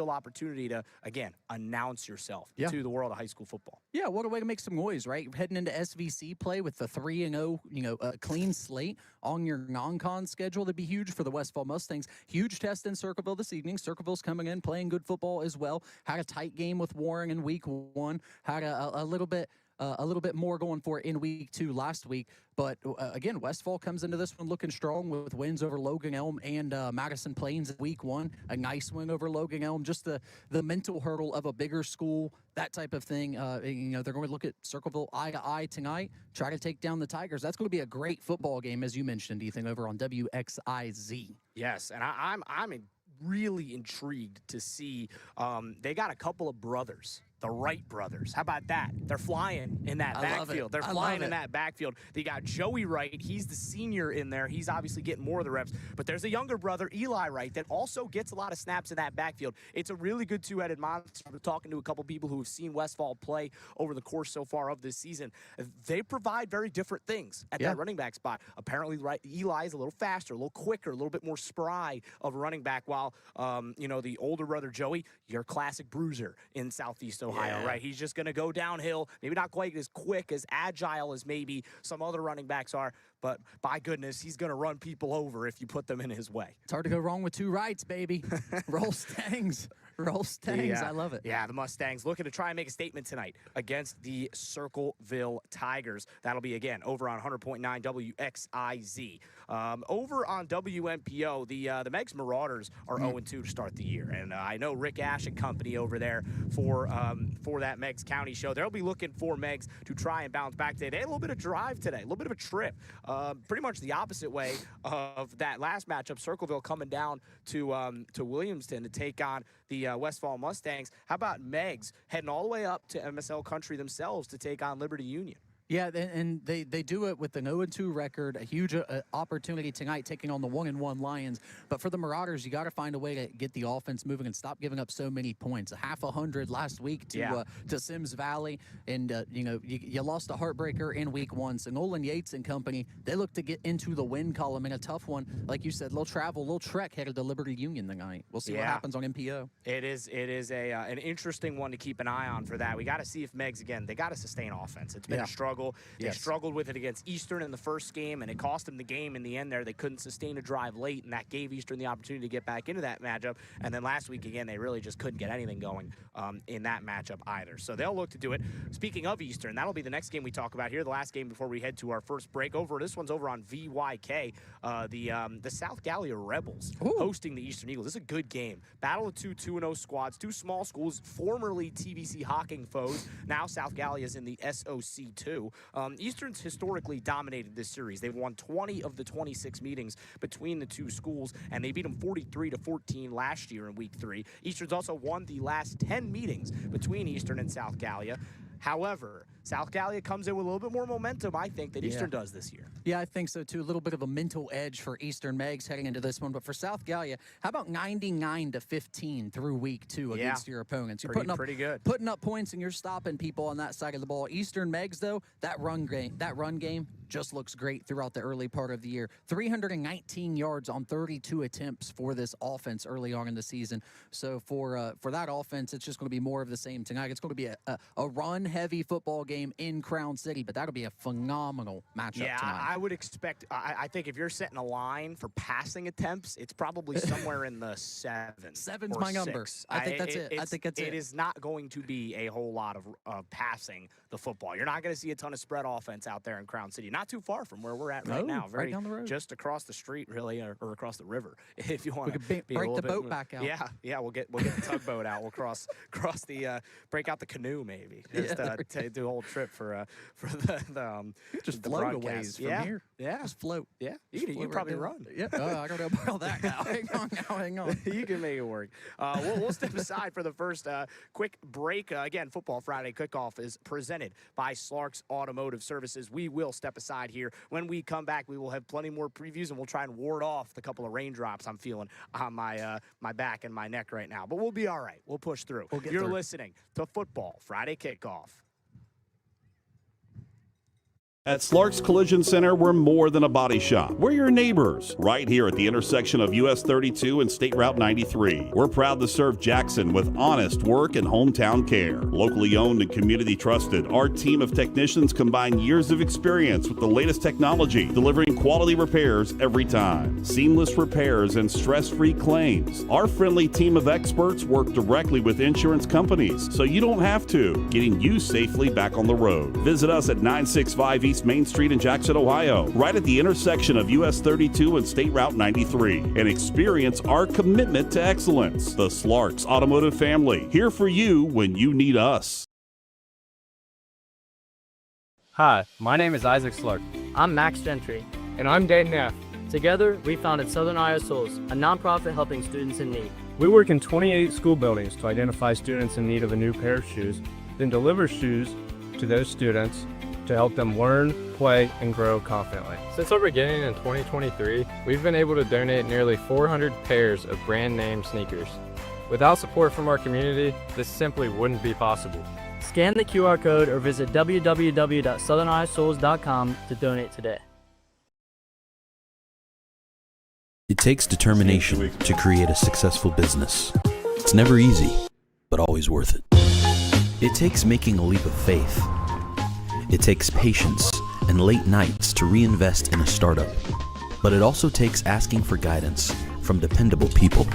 opportunity to, again, announce yourself to the world of high school football. Yeah, what a way to make some noise, right? Heading into SVC play with the 3-0, a clean slate on your non-con schedule. That'd be huge for the Westfall Mustangs. Huge test in Circleville this evening. Circleville's coming in, playing good football as well. Had a tight game with Warren in week 1. Had a little bit more going for it in week 2 last week. But again, Westfall comes into this one looking strong with wins over Logan Elm and Madison Plains in week 1. A nice win over Logan Elm. Just the mental hurdle of a bigger school, that type of thing. They're going to look at Circleville eye to eye tonight, try to take down the Tigers. That's going to be a great football game, as you mentioned, Ethan, over on WXIZ. Yes, and I'm really intrigued to see. They got a couple of brothers. The Wright brothers. How about that? They're flying in that backfield. They're flying in that backfield. They got Joey Wright. He's the senior in there. He's obviously getting more of the reps. But there's a younger brother, Eli Wright, that also gets a lot of snaps in that backfield. It's a really good two-headed monster. I'm talking to a couple people who have seen Westfall play over the course so far of this season. They provide very different things at that running back spot. Apparently, Eli is a little faster, a little quicker, a little bit more spry of a running back, while the older brother, Joey, your classic bruiser in Southeast Ohio, right? He's just going to go downhill, maybe not quite as quick, as agile as maybe some other running backs are, but by goodness, he's going to run people over if you put them in his way. It's hard to go wrong with 2 rights, baby. Roll Stangs. Roll Stangs. I love it. Yeah, the Mustangs looking to try and make a statement tonight against the Circleville Tigers. That'll be, again, over on 100.9 WXIZ. Over on WMPO, the Megs Marauders are 0-2 to start the year. And I know Rick Ash and company over there for that Megs County show, they'll be looking for Megs to try and bounce back today. They had a little bit of drive today, a little bit of a trip. Pretty much the opposite way of that last matchup, Circleville coming down to Williamston to take on the Westfall Mustangs. How about Megs heading all the way up to MSL Country themselves to take on Liberty Union? Yeah, and they do it with an 0-2 record, a huge opportunity tonight taking on the 1-1 Lions. But for the Marauders, you got to find a way to get the offense moving and stop giving up so many points. 100 last week to Sims Valley, and you lost a heartbreaker in week 1. So Nolan Yates and company, they look to get into the win column in a tough one. Like you said, little travel, little trek headed to Liberty Union tonight. We'll see what happens on MPO. It is an interesting one to keep an eye on for that. We got to see if Megs, again, they got to sustain offense. It's been a struggle. They struggled with it against Eastern in the first game, and it cost them the game in the end there. They couldn't sustain a drive late, and that gave Eastern the opportunity to get back into that matchup. And then last week, again, they really just couldn't get anything going in that matchup either. So they'll look to do it. Speaking of Eastern, that'll be the next game we talk about here, the last game before we head to our first break. This one's over on VYK, the South Gallia Rebels hosting the Eastern Eagles. This is a good game. Battle of 2-0 squads, 2 small schools, formerly TVC Hawking foes. Now South Gallia is in the SOC2. Eastern's historically dominated this series. They've won 20 of the 26 meetings between the 2 schools, and they beat them 43-14 last year in week 3. Eastern's also won the last 10 meetings between Eastern and South Gallia. However, South Gallia comes in with a little bit more momentum, I think, than Eastern does this year. Yeah, I think so, too. A little bit of a mental edge for Eastern Megs heading into this one. But for South Gallia, how about 99-15 through week 2 against your opponents? You're pretty good. Putting up points, and you're stopping people on that side of the ball. Eastern Megs, though, that run game just looks great throughout the early part of the year. 319 yards on 32 attempts for this offense early on in the season. So for that offense, it's just going to be more of the same tonight. It's going to be a run-heavy football game in Crown City, but that'll be a phenomenal matchup tonight. I would expect, I think if you're setting a line for passing attempts, it's probably somewhere in the 7. 7's my number. I think that's it. I think that's it. It is not going to be a whole lot of passing the football. You're not going to see a ton of spread offense out there in Crown City. Not too far from where we're at right now. Right down the road. Just across the street, really, or across the river, if you want to break the boat back out. Yeah, we'll get the tugboat out. We'll cross the break out the canoe maybe. Just do a whole trip for the just the float broadcast. away from here. Yeah, just float. Yeah, you can probably run. Yeah, I don't know about that now. Hang on. You can make it work. We'll step aside for the first quick break. Again, Football Friday Kickoff is presented by Slark's Automotive Services. We will step aside here. When we come back, we will have plenty more previews, and we'll try and ward off the couple of raindrops I'm feeling on my back and my neck right now. But we'll be all right. We'll push through. You're listening to Football Friday Kickoff. At Slark's Collision Center, we're more than a body shop. We're your neighbors, right here at the intersection of US 32 and State Route 93. We're proud to serve Jackson with honest work and hometown care. Locally owned and community trusted, our team of technicians combine years of experience with the latest technology, delivering quality repairs every time. Seamless repairs and stress-free claims. Our friendly team of experts work directly with insurance companies, so you don't have to, getting you safely back on the road. Visit us at 965 East Main Street in Jackson, Ohio, right at the intersection of US 32 and State Route 93, and experience our commitment to excellence. The Slarks Automotive Family, here for you when you need us. Hi, my name is Isaac Slark. I'm Max Gentry. And I'm Dan Neff. Together, we founded Southern Iowa Souls, a nonprofit helping students in need. We work in 28 school buildings to identify students in need of a new pair of shoes, then deliver shoes to those students to help them learn, play, and grow confidently. Since our beginning in 2023, we've been able to donate nearly 400 pairs of brand name sneakers. Without support from our community, this simply wouldn't be possible. Scan the QR code or visit www.southerniowasouls.com to donate today. It takes determination to create a successful business. It's never easy, but always worth it. It takes making a leap of faith. It takes patience and late nights to reinvest in a startup. But it also takes asking for guidance from dependable people.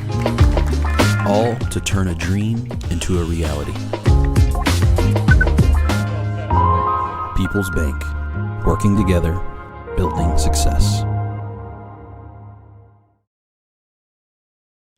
All to turn a dream into a reality. People's Bank. Working together, building success.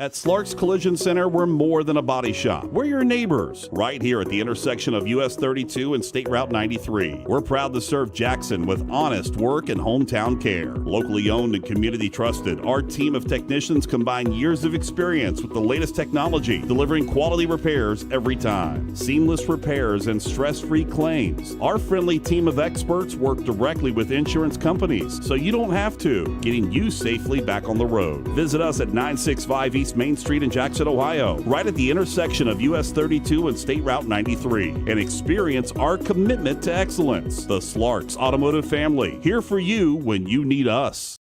At Slark's Collision Center, we're more than a body shop. We're your neighbors, right here at the intersection of US 32 and State Route 93. We're proud to serve Jackson with honest work and hometown care. Locally owned and community trusted, our team of technicians combine years of experience with the latest technology, delivering quality repairs every time. Seamless repairs and stress-free claims. Our friendly team of experts work directly with insurance companies, so you don't have to, getting you safely back on the road. Visit us at 965 East Main Street in Jackson, Ohio, right at the intersection of US 32 and State Route 93, and experience our commitment to excellence. The Slarks Automotive Family, here for you when you need us.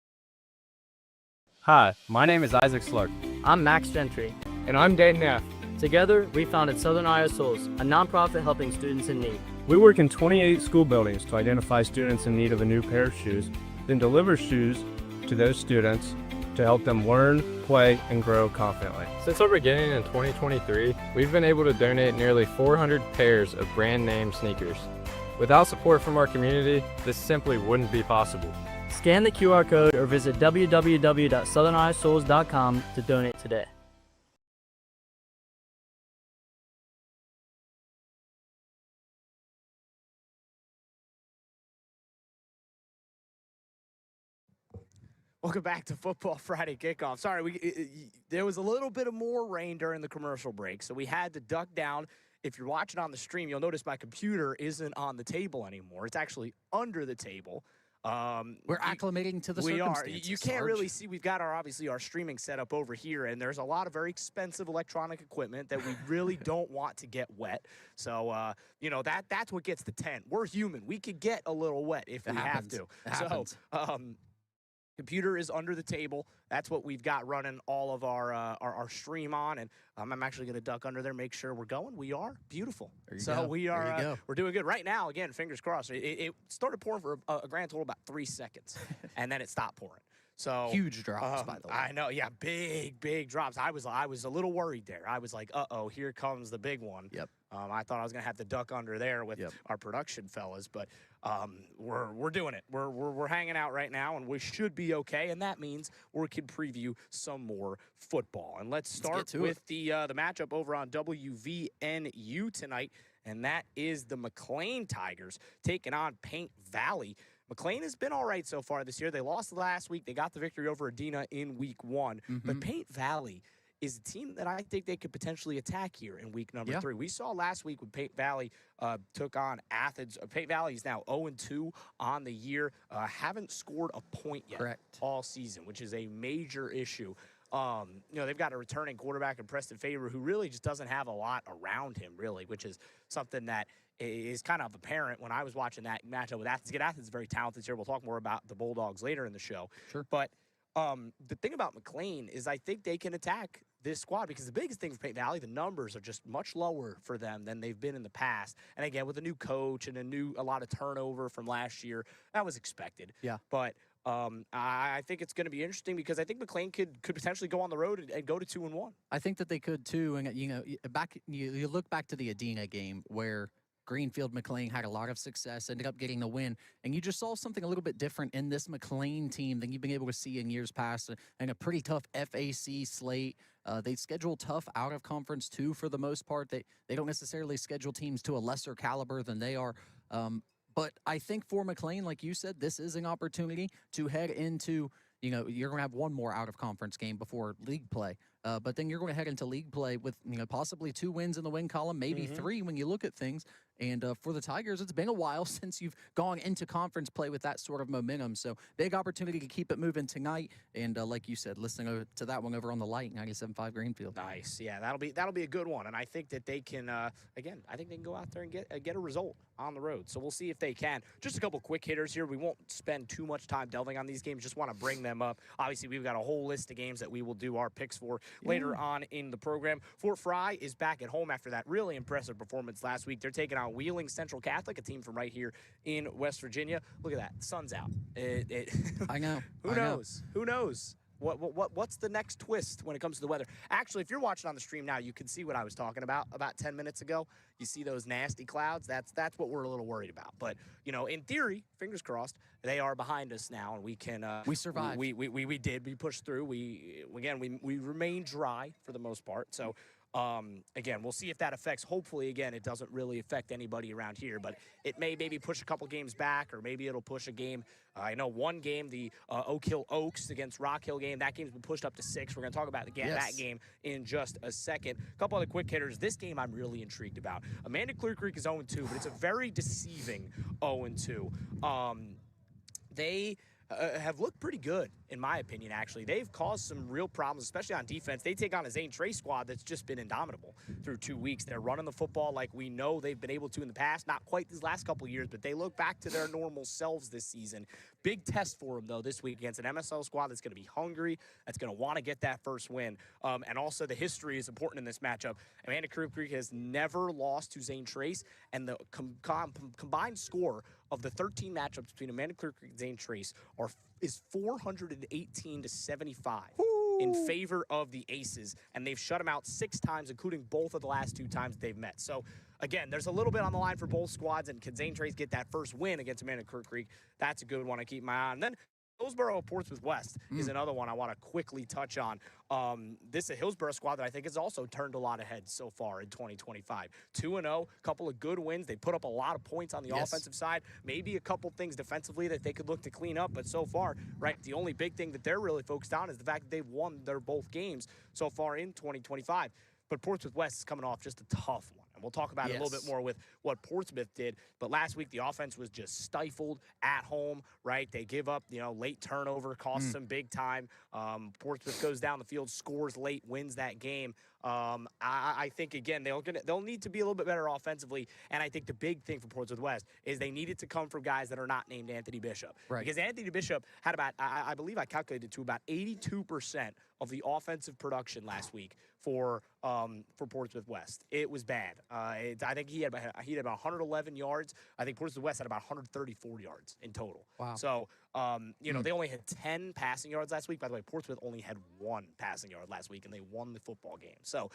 Hi, my name is Isaac Slark. I'm Max Gentry. And I'm Dan Neff. Together, we founded Southern Iowa Souls, a nonprofit helping students in need. We work in 28 school buildings to identify students in need of a new pair of shoes, then deliver shoes to those students to help them learn, play, and grow confidently. Since our beginning in 2023, we've been able to donate nearly 400 pairs of brand name sneakers. Without support from our community, this simply wouldn't be possible. Scan the QR code or visit www.southerniowasouls.com to donate today. Welcome back to Football Friday Kickoff. Sorry, there was a little bit of more rain during the commercial break, so we had to duck down. If you're watching on the stream, you'll notice my computer isn't on the table anymore. It's actually under the table. We're acclimating to the circumstances. We are. You can't really see. We've got obviously our streaming setup over here, and there's a lot of very expensive electronic equipment that we really don't want to get wet. So, that's what gets the tent. We're human. We could get a little wet if we have to. Computer is under the table. That's what we've got running all of our stream on, and I'm actually going to duck under there, make sure we're going. We are beautiful. We are. We're doing good right now. Again, fingers crossed. It started pouring for a grand total of about 3 seconds, and then it stopped pouring. So huge drops, by the way. I know, yeah, big drops. I was a little worried there. I was like, uh-oh, here comes the big one. Yep. I thought I was gonna have to duck under there with our production fellas, but we're doing it. We're hanging out right now, and we should be okay. And that means we can preview some more football. And let's start with the matchup over on WVNU tonight, and that is the McClain Tigers taking on Paint Valley. McClain has been all right so far this year. They lost last week. They got the victory over Adena in week 1. But Paint Valley is a team that I think they could potentially attack here in week number 3. We saw last week when Paint Valley took on Athens. Paint Valley is now 0-2 on the year. Haven't scored a point yet all season, which is a major issue. they've got a returning quarterback in Preston Faber who really just doesn't have a lot around him, really, which is something that is kind of apparent when I was watching that matchup with Athens. Athens is very talented this year. We'll talk more about the Bulldogs later in the show. Sure. But the thing about McClain is I think they can attack this squad because the biggest thing for Peyton Valley, the numbers are just much lower for them than they've been in the past. And again, with a new coach and a lot of turnover from last year, that was expected. Yeah. But I think it's going to be interesting because I think McClain could potentially go on the road and go to 2-1. I think that they could too. And you look back to the Adena game where Greenfield McClain had a lot of success, ended up getting the win, and you just saw something a little bit different in this McClain team than you've been able to see in years past, and a pretty tough FAC slate. They schedule tough out of conference too for the most part. They don't necessarily schedule teams to a lesser caliber than they are. But I think for McClain, like you said, this is an opportunity to head into, you're going to have one more out-of-conference game before league play. But then you're going to head into league play with, possibly 2 wins in the win column, maybe 3 when you look at things. And for the Tigers, it's been a while since you've gone into conference play with that sort of momentum. So big opportunity to keep it moving tonight. And like you said, listening to that one over on the Light, 97.5 Greenfield. Nice. Yeah, that'll be a good one. And I think that they can, I think they can go out there and get a result on the road. So we'll see if they can. Just a couple quick hitters here. We won't spend too much time delving on these games. Just want to bring them up. Obviously, we've got a whole list of games that we will do our picks for later on in the program. Fort Fry is back at home after that really impressive performance last week. They're taking on Wheeling Central Catholic, a team from right here in West Virginia. Look at that. Sun's out. I know. Who knows? Who knows? What's the next twist when it comes to the weather? Actually, if you're watching on the stream now, you can see what I was talking about 10 minutes ago. You see those nasty clouds? That's what we're a little worried about. But, in theory, fingers crossed, they are behind us now, and we can we survived. We did. We pushed through. We remain dry for the most part. So again, we'll see if that affects. Hopefully, again, it doesn't really affect anybody around here, but it may maybe push a couple games back, or maybe it'll push a game. I know one game, the Oak Hill Oaks against Rock Hill game, that game's been pushed up to 6. We're going to talk about that game in just a second. A couple other quick hitters. This game I'm really intrigued about. Amanda Clear Creek is 0-2, but it's a very deceiving 0-2. They have looked pretty good, in my opinion, actually. They've caused some real problems, especially on defense. They take on a Zane Trey squad that's just been indomitable through 2 weeks. They're running the football like we know they've been able to in the past. Not quite these last couple of years, but they look back to their normal selves this season. Big test for them, though, this week against an MSL squad that's going to be hungry, that's going to want to get that first win. And also the history is important in this matchup. Amanda Clear Creek has never lost to Zane Trace, and the combined score of the 13 matchups between Amanda Clear Creek and Zane Trace is 418-75 in favor of the Aces, and they've shut them out 6 times, including both of the last 2 times they've met. So, again, there's a little bit on the line for both squads, and can Zane Trace get that first win against Amanda Clear Creek? That's a good one to keep my eye on. And then Hillsboro and Portsmouth West is another one I want to quickly touch on. This is a Hillsboro squad that I think has also turned a lot of heads so far in 2025. 2-0, a couple of good wins. They put up a lot of points on the offensive side. Maybe a couple things defensively that they could look to clean up. But so far, right, the only big thing that they're really focused on is the fact that they've won their both games so far in 2025. But Portsmouth West is coming off just a tough one. And we'll talk about it a little bit more with what Portsmouth did. But last week, the offense was just stifled at home, right? They give up, late turnover, costs them big time. Portsmouth goes down the field, scores late, wins that game. I think, again, they'll need to be a little bit better offensively. And I think the big thing for Portsmouth West is they needed to come from guys that are not named Anthony Bishop. Right. Because Anthony Bishop had about, I believe I calculated to about 82% of the offensive production last week for Portsmouth West. It was bad. I think he had about 111 yards. I think Portsmouth West had about 134 yards in total. Wow. So, they only had 10 passing yards last week. By the way, Portsmouth only had 1 passing yard last week, and they won the football game. So,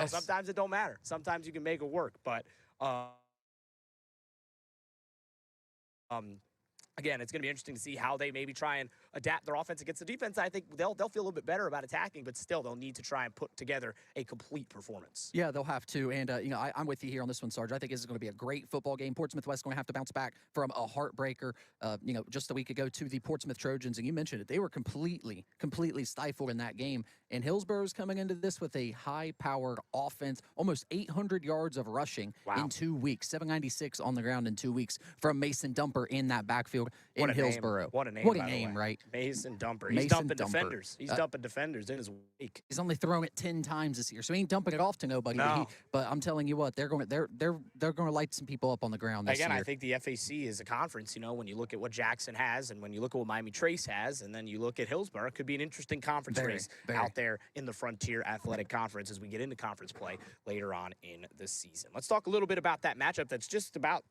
sometimes it don't matter. Sometimes you can make it work. But, again, it's going to be interesting to see how they maybe try and adapt their offense against the defense. I think they'll feel a little bit better about attacking, but still they'll need to try and put together a complete performance. Yeah, they'll have to. And, I'm with you here on this one, Sarge. I think this is going to be a great football game. Portsmouth West going to have to bounce back from a heartbreaker, just a week ago to the Portsmouth Trojans. And you mentioned it. They were completely stifled in that game. And Hillsboro's coming into this with a high-powered offense, almost 800 yards of rushing in 2 weeks, 796 on the ground in 2 weeks from Mason Dumper in that backfield. in Hillsboro. What a name! What a by the name, way. right? Mason Dumper. He's Mason dumping Dumper. defenders. He's dumping defenders in his wake. He's only thrown it 10 times this year, so he ain't dumping it off to nobody. No. But I'm telling you what, they're going to light some people up on the ground this Again, year. I think the FAC is a conference. You know, when you look at what Jackson has, and when you look at what Miami Trace has, and then you look at Hillsboro, it could be an interesting conference race out there in the Frontier Athletic Conference as we get into conference play later on in the season. Let's talk a little bit about that matchup that's just about,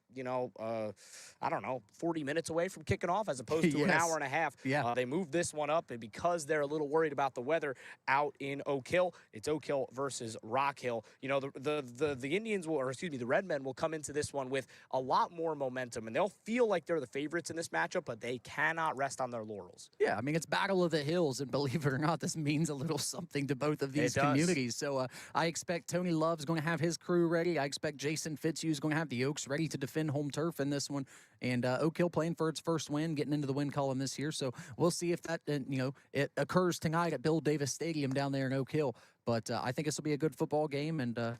40 minutes away from kicking off as opposed to an hour and a half. Yeah. They moved this one up, and because they're a little worried about the weather out in Oak Hill, it's Oak Hill versus Rock Hill. You know, the Indians the Red Men will come into this one with a lot more momentum, and they'll feel like they're the favorites in this matchup, but they cannot rest on their laurels. Yeah, I mean, it's Battle of the Hills, and believe it or not, this means a little something to both of these communities. So I expect Tony Love's going to have his crew ready. I expect Jason Fitzhugh is going to have the Oaks ready to defend home turf in this one. And Oak Hill playing for its first win, getting into the win column this year. So we'll see if that, it occurs tonight at Bill Davis Stadium down there in Oak Hill. But I think this will be a good football game, and going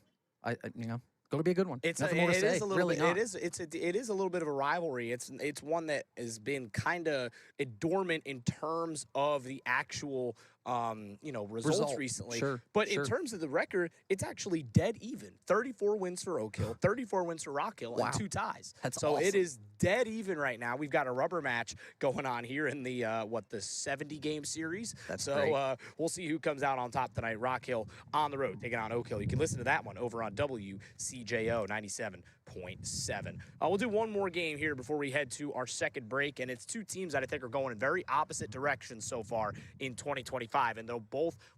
to be a good one. Nothing more to say. It is a little bit of a rivalry. It's one that has been kind of dormant in terms of the actual results recently. Sure, but in terms of the record, it's actually dead even. 34 wins for Oak Hill, 34 wins for Rock Hill, and 2 ties. So awesome. it is dead even right now. We've got a rubber match going on here in the 70-game series. Great. We'll see who comes out on top tonight. Rock Hill on the road taking on Oak Hill. You can listen to that one over on WCJO 97.7. We'll do one more game here before we head to our second break, and it's 2 teams that I think are going in very opposite directions so far in 2025. And they'll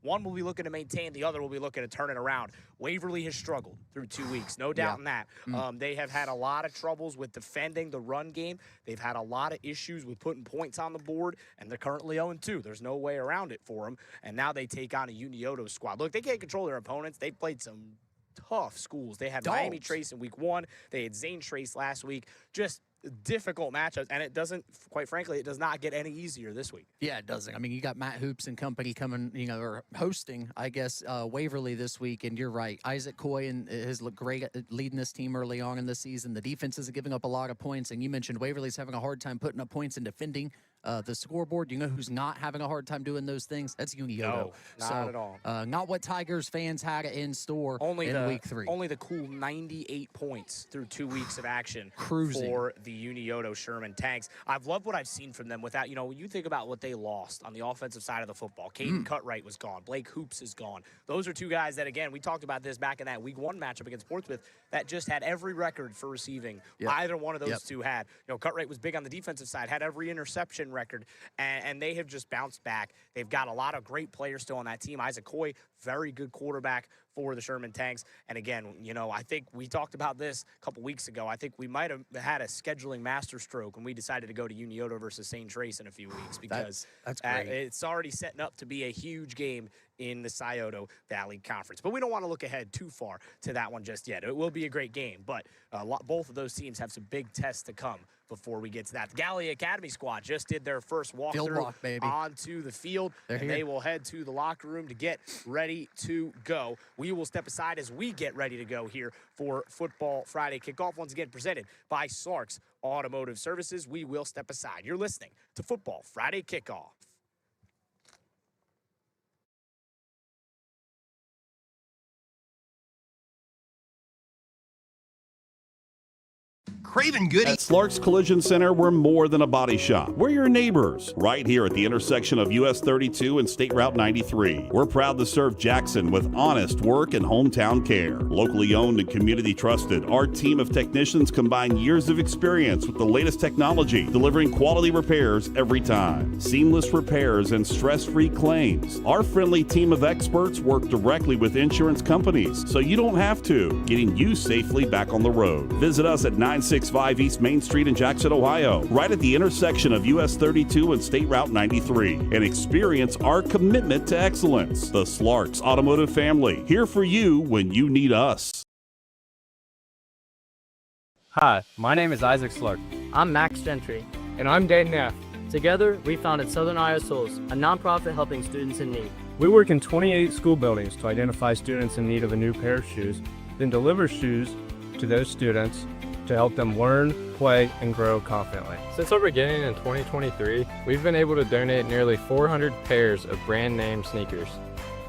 one will be looking to maintain, the other will be looking to turn it around. Waverly has struggled through 2 weeks, no doubt in that. They have had a lot of troubles with defending the run game. They've had a lot of issues with putting points on the board, and they're currently 0-2. There's no way around it for them. And now they take on a Unioto squad. Look, they can't control their opponents. They played some tough schools. They had Miami Trace in week 1. They had Zane Trace last week. Just difficult matchups, and it does not get any easier this week. Yeah, it doesn't. I mean, you got Matt Hoops and company coming, or hosting, I guess, Waverly this week, and you're right. Isaac Coy has looked great at leading this team early on in the season. The defense isn't giving up a lot of points, and you mentioned Waverly's having a hard time putting up points and defending the scoreboard. You know who's not having a hard time doing those things? That's Unioto. No, not at all. Not what Tigers fans had in store in week 3. Only the cool 98 points through 2 weeks of action Cruising. For the Unioto Sherman Tanks. I've loved what I've seen from them without, when you think about what they lost on the offensive side of the football, Caden Cutright was gone. Blake Hoops is gone. Those are 2 guys that, again, we talked about this back in that week 1 matchup against Portsmouth that just had every record for receiving. Either one of those 2 had. Cutright was big on the defensive side, had every interception record, and they have just bounced back. They've got a lot of great players still on that team. Isaac Coy, very good quarterback for the Sherman Tanks. And again, I think we talked about this a couple weeks ago. I think we might have had a scheduling masterstroke when we decided to go to Unioto versus St. Trace in a few weeks because that's great. It's already setting up to be a huge game in the Scioto Valley Conference. But we don't want to look ahead too far to that one just yet. It will be a great game, but both of those teams have some big tests to come before we get to that. The Gallia Academy squad just did their first walkthrough onto the field, and they will head to the locker room to get ready to go. We will step aside as we get ready to go here for Football Friday Kickoff, once again presented by Slarks Automotive Services. We will step aside. You're listening to Football Friday Kickoff. Craven Goody. At Slarks Collision Center, we're more than a body shop. We're your neighbors, right here at the intersection of US 32 and State Route 93. We're proud to serve Jackson with honest work and hometown care. Locally owned and community trusted, our team of technicians combine years of experience with the latest technology, delivering quality repairs every time. Seamless repairs and stress-free claims. Our friendly team of experts work directly with insurance companies, so you don't have to, getting you safely back on the road. Visit us at 965 East Main Street in Jackson, Ohio, right at the intersection of US 32 and State Route 93, and experience our commitment to excellence. The Slarks Automotive Family, here for you when you need us. Hi, my name is Isaac Slark. I'm Max Gentry. And I'm Dayton Neff. Together, we founded Southern Iowa Souls, a nonprofit helping students in need. We work in 28 school buildings to identify students in need of a new pair of shoes, then deliver shoes to those students to to help them learn, play, and grow confidently. Since our beginning in 2023, we've been able to donate nearly 400 pairs of brand name sneakers.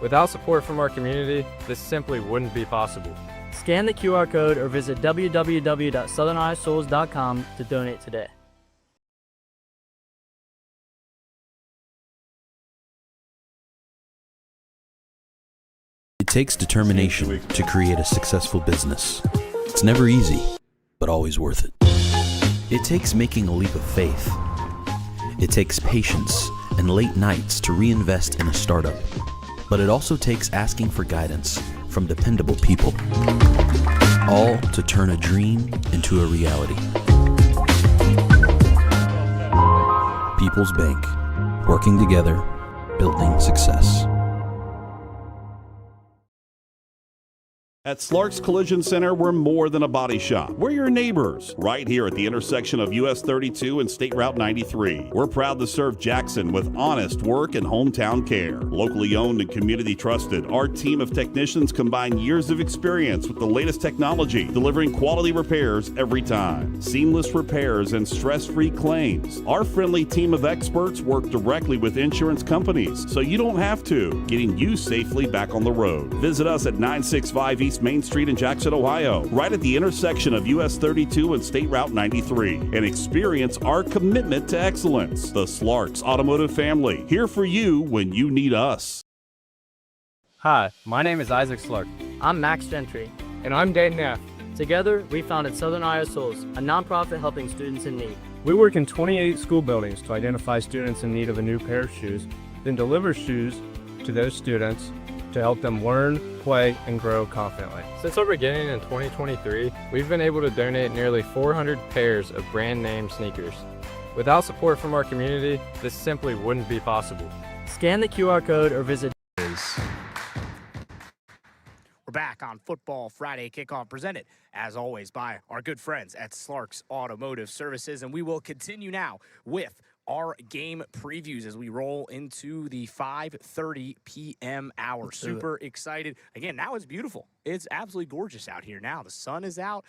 Without support from our community, this simply wouldn't be possible. Scan the QR code or visit www.southernisoles.com to donate today. It takes determination to create a successful business. It's never easy, but always worth it. It takes making a leap of faith. It takes patience and late nights to reinvest in a startup. But it also takes asking for guidance from dependable people, all to turn a dream into a reality. People's Bank, working together, building success. At Slark's Collision Center, we're more than a body shop. We're your neighbors, right here at the intersection of US 32 and State Route 93. We're proud to serve Jackson with honest work and hometown care. Locally owned and community trusted, our team of technicians combine years of experience with the latest technology, delivering quality repairs every time. Seamless repairs and stress-free claims. Our friendly team of experts work directly with insurance companies, so you don't have to, getting you safely back on the road. Visit us at 965 East Main Street in Jackson, Ohio, right at the intersection of US 32 and State Route 93, and experience our commitment to excellence. The Slarks Automotive Family, here for you when you need us. Hi, my name is Isaac Slark. I'm Max Gentry. And I'm Dan Neff. Together, we founded Southern Iowa Souls, a nonprofit helping students in need. We work in 28 school buildings to identify students in need of a new pair of shoes, then deliver shoes to those students to help them learn, play, and grow confidently. Since our beginning in 2023, we've been able to donate nearly 400 pairs of brand name sneakers. Without support from our community, this simply wouldn't be possible. Scan the QR code or visit. We're back on Football Friday Kickoff, presented, as always, by our good friends at Slark's Automotive Services. And we will continue now with our game previews as we roll into the 5:30 p.m. hour. Super excited. Again, now it's beautiful. It's absolutely gorgeous out here now. The sun is out.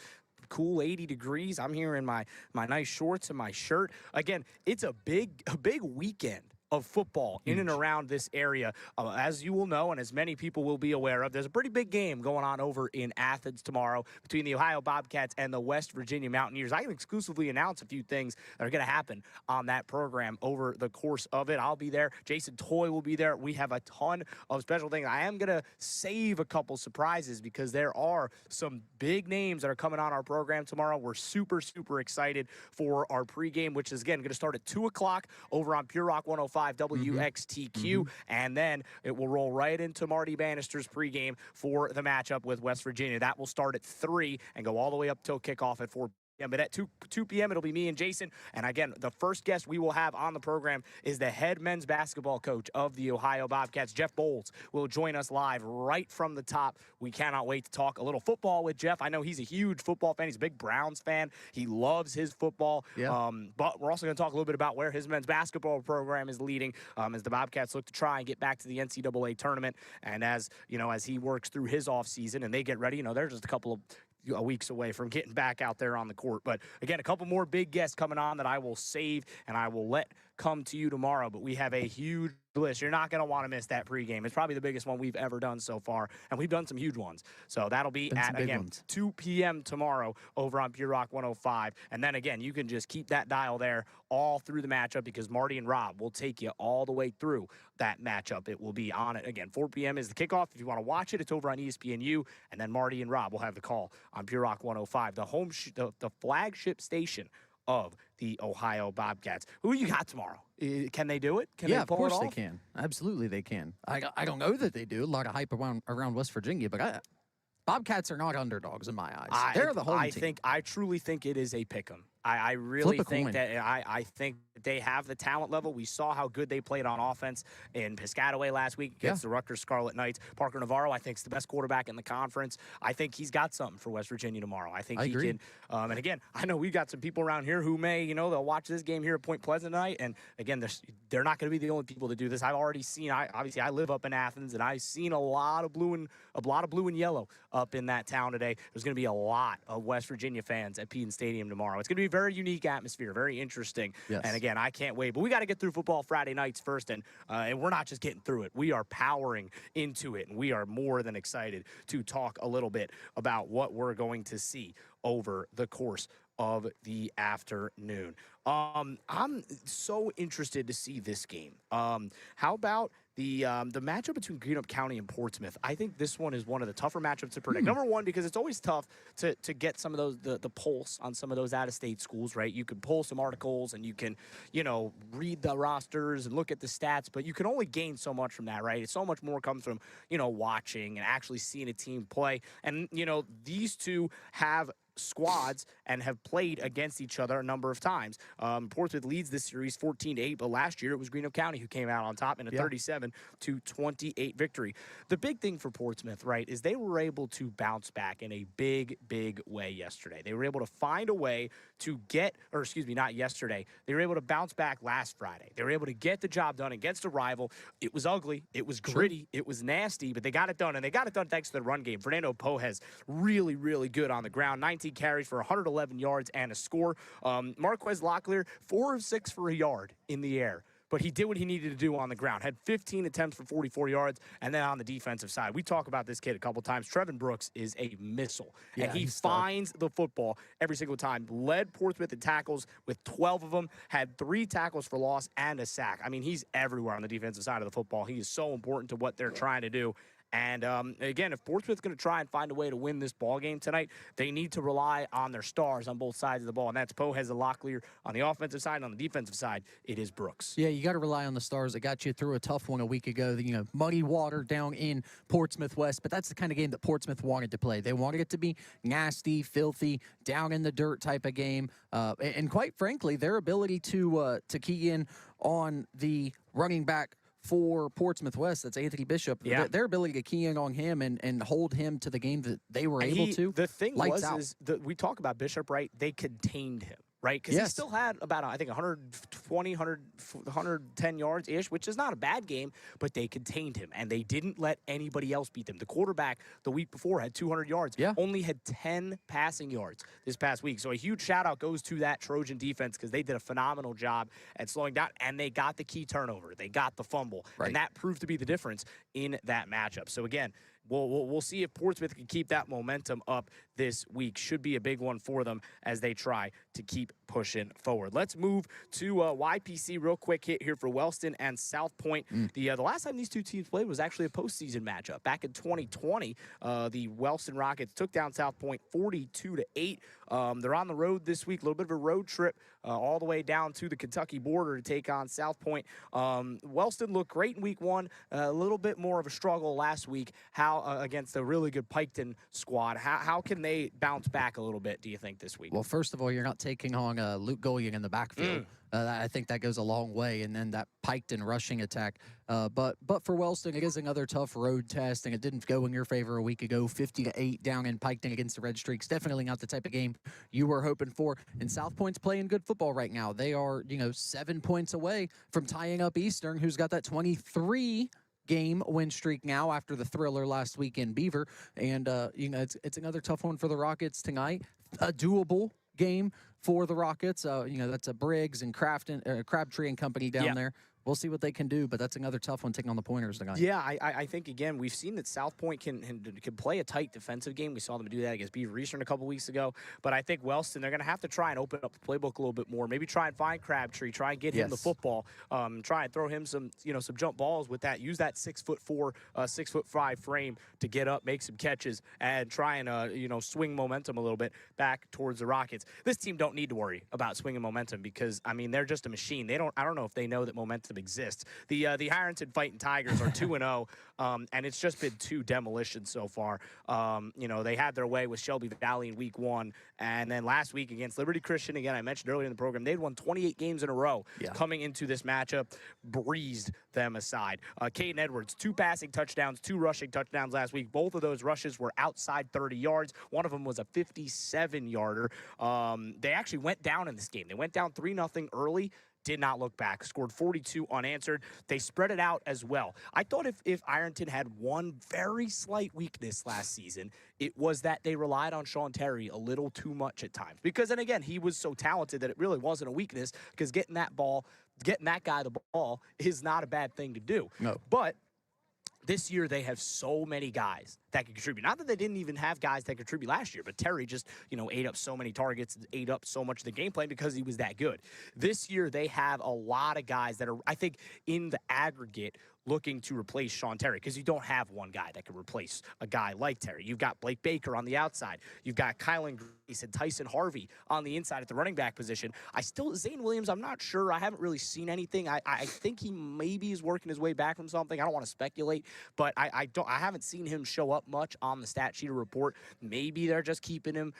Cool 80 degrees. I'm here in my nice shorts and my shirt. Again, it's a big weekend of football in and around this area. As you will know, and as many people will be aware of, there's a pretty big game going on over in Athens tomorrow between the Ohio Bobcats and the West Virginia Mountaineers. I can exclusively announce a few things that are going to happen on that program over the course of it. I'll be there. Jason Toy will be there. We have a ton of special things. I am going to save a couple surprises because there are some big names that are coming on our program tomorrow. We're super, super excited for our pregame, which is, again, going to start at 2 o'clock over on Pure Rock 105. WXTQ, and then it will roll right into Marty Bannister's pregame for the matchup with West Virginia. That will start at 3 and go all the way up till kickoff at 4 p.m. But at 2 p.m., it'll be me and Jason. And again, the first guest we will have on the program is the head men's basketball coach of the Ohio Bobcats. Jeff Bowles will join us live right from the top. We cannot wait to talk a little football with Jeff. I know he's a huge football fan. He's a big Browns fan. He loves his football. Yeah. But we're also going to talk a little bit about where his men's basketball program is leading as the Bobcats look to try and get back to the NCAA tournament. And as he works through his offseason and they get ready, they're just a couple of weeks away from getting back out there on the court. But again, a couple more big guests coming on that I will save and I will let come to you tomorrow. But we have a huge list. You're not going to want to miss that pregame. It's probably the biggest one we've ever done so far, and we've done some huge ones. So that'll be at, again, 2 p.m. tomorrow over on Pure Rock 105. And then, again, you can just keep that dial there all through the matchup because Marty and Rob will take you all the way through that matchup. It will be on it. Again, 4 p.m. is the kickoff. If you want to watch it, it's over on ESPNU. And then Marty and Rob will have the call on Pure Rock 105, the flagship station of the Ohio Bobcats. Who you got tomorrow? Can they do it? Can they pull it off? Of course they can. Absolutely they can. I don't know that they do. A lot of hype around West Virginia, but Bobcats are not underdogs in my eyes. They're the home team. I truly think it is a pick'em. I really think that I think they have the talent level. We saw how good they played on offense in Piscataway last week against the Rutgers Scarlet Knights. Parker Navarro, I think, is the best quarterback in the conference. I think he's got something for West Virginia tomorrow. I think he can. And again, I know we've got some people around here who may, they'll watch this game here at Point Pleasant tonight. And again, they're not going to be the only people to do this. I've already seen. Obviously, I live up in Athens, and I've seen a lot of blue and yellow up in that town today. There's going to be a lot of West Virginia fans at Peden Stadium tomorrow. It's going to be a very unique atmosphere, very interesting. Yes. And again, I can't wait. But we got to get through football Friday nights first, and we're not just getting through it. We are powering into it, and we are more than excited to talk a little bit about what we're going to see over the course of the afternoon. I'm so interested to see this game. How about the matchup between Greenup County and Portsmouth? I think this one is one of the tougher matchups to predict. Number one, because it's always tough to get some of those the pulse on some of those out-of-state schools, right? You can pull some articles and you can, read the rosters and look at the stats, but you can only gain so much from that, right? It's so much more comes from, watching and actually seeing a team play. And, these two have squads and have played against each other a number of times. Portsmouth leads this series 14-8, but last year it was Greenup County who came out on top in a 37-28 victory. The big thing for Portsmouth, right, is they were able to bounce back in a big, big way yesterday. They were able to find a way to not yesterday. They were able to bounce back last Friday. They were able to get the job done against a rival. It was ugly. It was gritty. It was nasty, but they got it done, and they got it done thanks to the run game. Fernando Pohez really, really good on the ground. 19 carries for 111 yards and a score. Marquez Locklear, 4 of 6 for a yard in the air. But he did what he needed to do on the ground. Had 15 attempts for 44 yards. And then on the defensive side, we talk about this kid a couple times. Trevin Brooks is a missile. Yeah, and he finds the football every single time. Led Portsmouth in tackles with 12 of them. Had 3 tackles for loss and a sack. I mean, he's everywhere on the defensive side of the football. He is so important to what they're trying to do. And, again, if Portsmouth's going to try and find a way to win this ball game tonight, they need to rely on their stars on both sides of the ball. And that's Pohez and Locklear on the offensive side. And on the defensive side, it is Brooks. Yeah, you got to rely on the stars. It got you through a tough one a week ago. Muddy water down in Portsmouth West. But that's the kind of game that Portsmouth wanted to play. They wanted it to be nasty, filthy, down in the dirt type of game. And quite frankly, their ability to key in on the running back for Portsmouth West, that's Anthony Bishop. Yeah. Their ability to key in on him and hold him to the game that they were able to. The thing we talk about Bishop, right? They contained him, right? Because he still had about, I think, 110 yards-ish, which is not a bad game, but they contained him, and they didn't let anybody else beat them. The quarterback the week before had 200 yards, only had 10 passing yards this past week. So a huge shout-out goes to that Trojan defense because they did a phenomenal job at slowing down, and they got the key turnover. They got the fumble, and that proved to be the difference in that matchup. So, again, We'll see if Portsmouth can keep that momentum up this week. Should be a big one for them as they try to keep pushing forward. Let's move to YPC real quick hit here for Wellston and South Point. The last time these two teams played was actually a postseason matchup. Back in 2020, the Wellston Rockets took down South Point 42-8. They're on the road this week, a little bit of a road trip all the way down to the Kentucky border to take on South Point. Wellston looked great in week 1, a little bit more of a struggle last week. How against a really good Piketon squad. How can they bounce back a little bit, do you think, this week? Well, first of all, you're not taking on Luke Golian in the backfield. I think that goes a long way, and then that Piketon rushing attack. But for Wellston, it is another tough road test, and it didn't go in your favor a week ago. 50-8 down in Piketon against the Red Streaks. Definitely not the type of game you were hoping for. And South Point's playing good football right now. They are, 7 points away from tying up Eastern, who's got that 23-game win streak now after the thriller last week in Beaver. And, it's another tough one for the Rockets tonight. A doable game for the Rockets. That's a Briggs and Crabtree and company down there. We'll see what they can do, but that's another tough one taking on the Pointers tonight. Yeah, I think, again, we've seen that South Point can play a tight defensive game. We saw them do that against Beaver Eastern a couple weeks ago. But I think Wellston, they're going to have to try and open up the playbook a little bit more. Maybe try and find Crabtree, try and get him the football, try and throw him some jump balls with that. Use that 6'4", 6'5" frame to get up, make some catches, and try and swing momentum a little bit back towards the Rockets. This team don't need to worry about swinging momentum because, they're just a machine. I don't know if they know that momentum system exists. The Ironton Fighting Tigers are 2-0, and it's just been 2 demolitions so far. They had their way with Shelby Valley in week 1, and then last week against Liberty Christian, again, I mentioned earlier in the program, they'd won 28 games in a row coming into this matchup, breezed them aside. Caden Edwards, 2 passing touchdowns, 2 rushing touchdowns last week. Both of those rushes were outside 30 yards. One of them was a 57-yarder. They actually went down in this game. They went down 3-0 early, did not look back, scored 42 unanswered. They spread it out as well. I thought if Ironton had one very slight weakness last season, it was that they relied on Sean Terry a little too much at times. Because, and again, he was so talented that it really wasn't a weakness, because getting that guy the ball is not a bad thing to do. No. But this year, they have so many guys that can contribute. Not that they didn't even have guys that contribute last year, but Terry just, ate up so many targets, ate up so much of the game plan because he was that good. This year, they have a lot of guys that are, I think, in the aggregate, looking to replace Sean Terry, because you don't have one guy that can replace a guy like Terry. You've got Blake Baker on the outside. You've got Kylan Grace and Tyson Harvey on the inside at the running back position. Zane Williams, I'm not sure. I haven't really seen anything. I think he maybe is working his way back from something. I don't want to speculate, but I haven't seen him show up much on the stat sheet or report. Maybe they're just keeping him,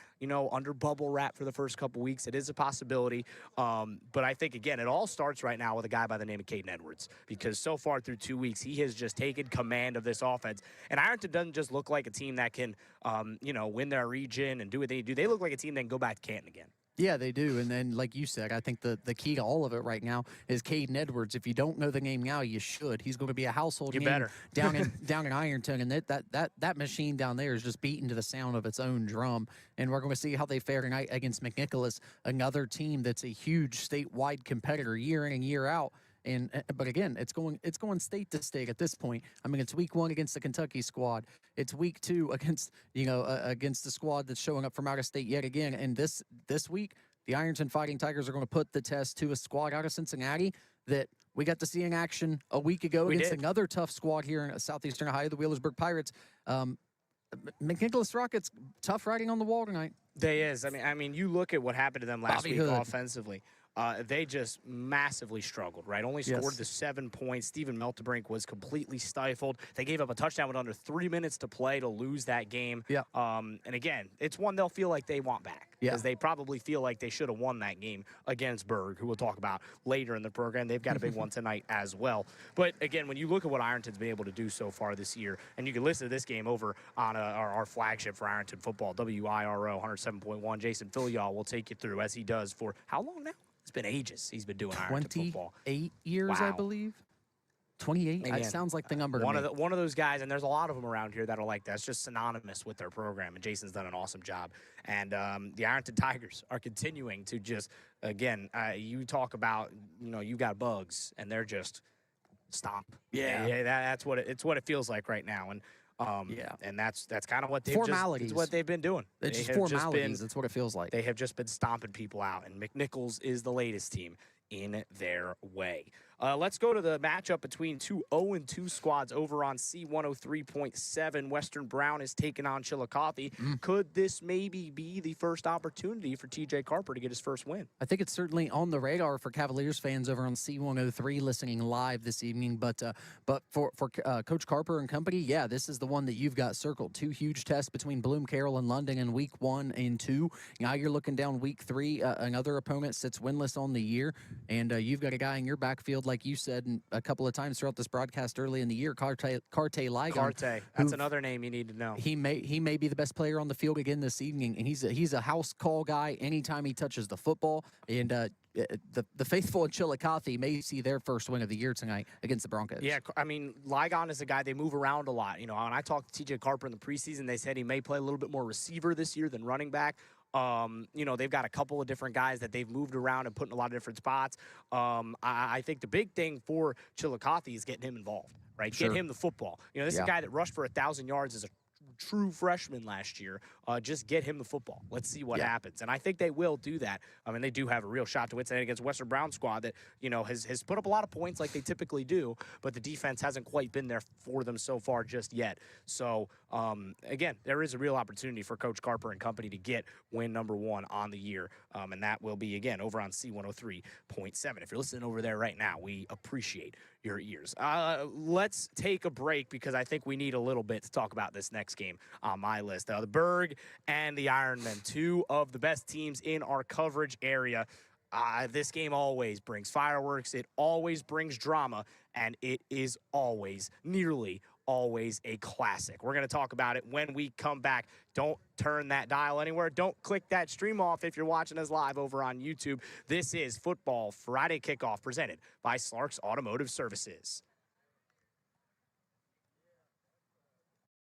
under bubble wrap for the first couple weeks. It is a possibility. But I think, again, it all starts right now with a guy by the name of Caden Edwards, because so far through 2 weeks, he has just taken command of this offense. And Ironton doesn't just look like a team that can, win their region and do what they do. They look like a team that can go back to Canton again. Yeah, they do. And then, like you said, I think the key to all of it right now is Caden Edwards. If you don't know the name now, you should. He's going to be a household name down in Ironton, and that machine down there is just beating to the sound of its own drum. And we're going to see how they fare tonight against McNicholas, another team that's a huge statewide competitor year in and year out. But again, it's going state to state at this point. I mean, it's week 1 against the Kentucky squad. It's week 2 against against the squad that's showing up from out of state yet again. And this week, the Ironton Fighting Tigers are going to put the test to a squad out of Cincinnati that we got to see in action a week ago against another tough squad here in Southeastern Ohio, the Wheelersburg Pirates. McNicholas Rockets, tough writing on the wall tonight. They is. I mean, you look at what happened to them last week offensively. They just massively struggled, right? Only scored the 7 points. Steven Meltebrink was completely stifled. They gave up a touchdown with under 3 minutes to play to lose that game. Yeah. And again, it's one they'll feel like they want back, because they probably feel like they should have won that game against Berg, who we'll talk about later in the program. They've got a big one tonight as well. But again, when you look at what Ironton's been able to do so far this year, and you can listen to this game over on our flagship for Ironton football, WIRO 107.1. Jason Filial will take you through, as he does for how long now? It's been ages he's been doing Ironton football. 28 years, I believe. 28? It sounds like the number to me. One of those guys, and there's a lot of them around here that are like that. It's just synonymous with their program, and Jason's done an awesome job. And the Ironton Tigers are continuing to just, again, you talk about, you got bugs, and they're just stomp. Yeah, that's what it feels like right now. And and that's kind of what they've been doing. It's just formalities. That's what it feels like. They have just been stomping people out, and McNichols is the latest team in their way. Let's go to the matchup between 2 0-2 squads over on C103.7. Western Brown is taking on Chillicothe. Could this maybe be the first opportunity for TJ Carper to get his first win? I think it's certainly on the radar for Cavaliers fans over on C103 listening live this evening. But for Coach Carper and company, this is the one that you've got circled. 2 huge tests between Bloom, Carroll, and London in week 1 and 2. Now you're looking down week 3. Another opponent sits winless on the year, and you've got a guy in your backfield, like you said a couple of times throughout this broadcast early in the year, Carte Ligon. Carte, that's another name you need to know. He may be the best player on the field again this evening, and he's a house call guy anytime he touches the football. And the faithful in Chillicothe may see their first win of the year tonight against the Broncos. Yeah, I mean, Ligon is a guy, they move around a lot. When I talked to TJ Carper in the preseason, they said he may play a little bit more receiver this year than running back. They've got a couple of different guys that they've moved around and put in a lot of different spots. I think the big thing for Chillicothe is getting him involved, right? Sure. Get him the football. This is a guy that rushed for 1,000 yards as a true freshman last year. just get him the football. Let's see what happens. And I think they will do that. I mean, they do have a real shot to win tonight against Western Brown squad that, has put up a lot of points like they typically do, but the defense hasn't quite been there for them so far just yet. So, again, there is a real opportunity for Coach Carper and company to get win number 1 on the year, and that will be, again, over on C103.7. If you're listening over there right now, we appreciate your ears. Let's take a break because I think we need a little bit to talk about this next game on my list. The Berg and the Ironmen, 2 of the best teams in our coverage area. This game always brings fireworks. It always brings drama, and it is always, nearly always, a classic. We're going to talk about it when we come back. Don't turn that dial anywhere. Don't click that stream off if you're watching us live over on YouTube. This is Football Friday Kickoff presented by Slarks Automotive Services.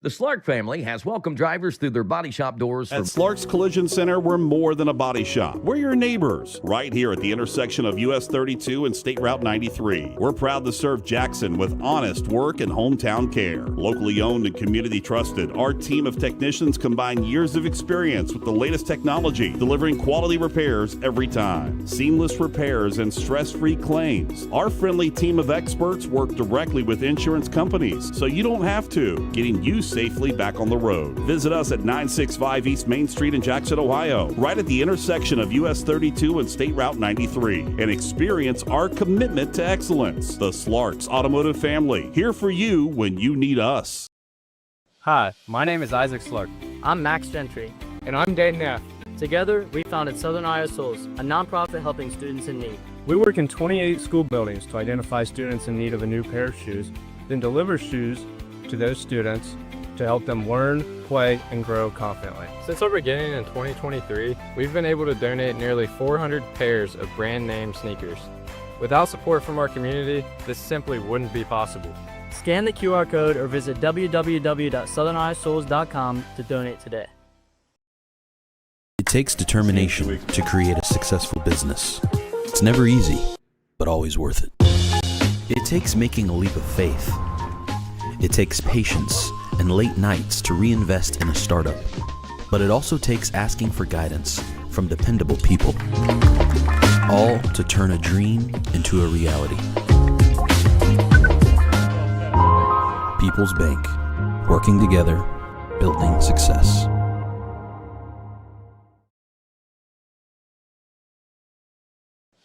The Slark family has welcomed drivers through their body shop doors. At Slarks Collision Center, we're more than a body shop. We're your neighbors, right here at the intersection of US 32 and State Route 93. We're proud to serve Jackson with honest work and hometown care. Locally owned and community trusted, our team of technicians combine years of experience with the latest technology, delivering quality repairs every time. Seamless repairs and stress-free claims. Our friendly team of experts work directly with insurance companies, so you don't have to, getting you safely back on the road. Visit us at 965 East Main Street in Jackson, Ohio, right at the intersection of US 32 and State Route 93, and experience our commitment to excellence. The Slarks Automotive family, here for you when you need us. Hi, my name is Isaac Slark. I'm Max Gentry. And I'm Dayton Neff. Together, we founded Southern Iowa Souls, a nonprofit helping students in need. We work in 28 school buildings to identify students in need of a new pair of shoes, then deliver shoes to those students to help them learn, play, and grow confidently. Since our beginning in 2023, we've been able to donate nearly 400 pairs of brand name sneakers. Without support from our community, this simply wouldn't be possible. Scan the QR code or visit www.southerniowaSouls.com to donate today. It takes determination to create a successful business. It's never easy, but always worth it. It takes making a leap of faith. It takes patience and late nights to reinvest in a startup. But it also takes asking for guidance from dependable people, all to turn a dream into a reality. People's Bank, working together, building success.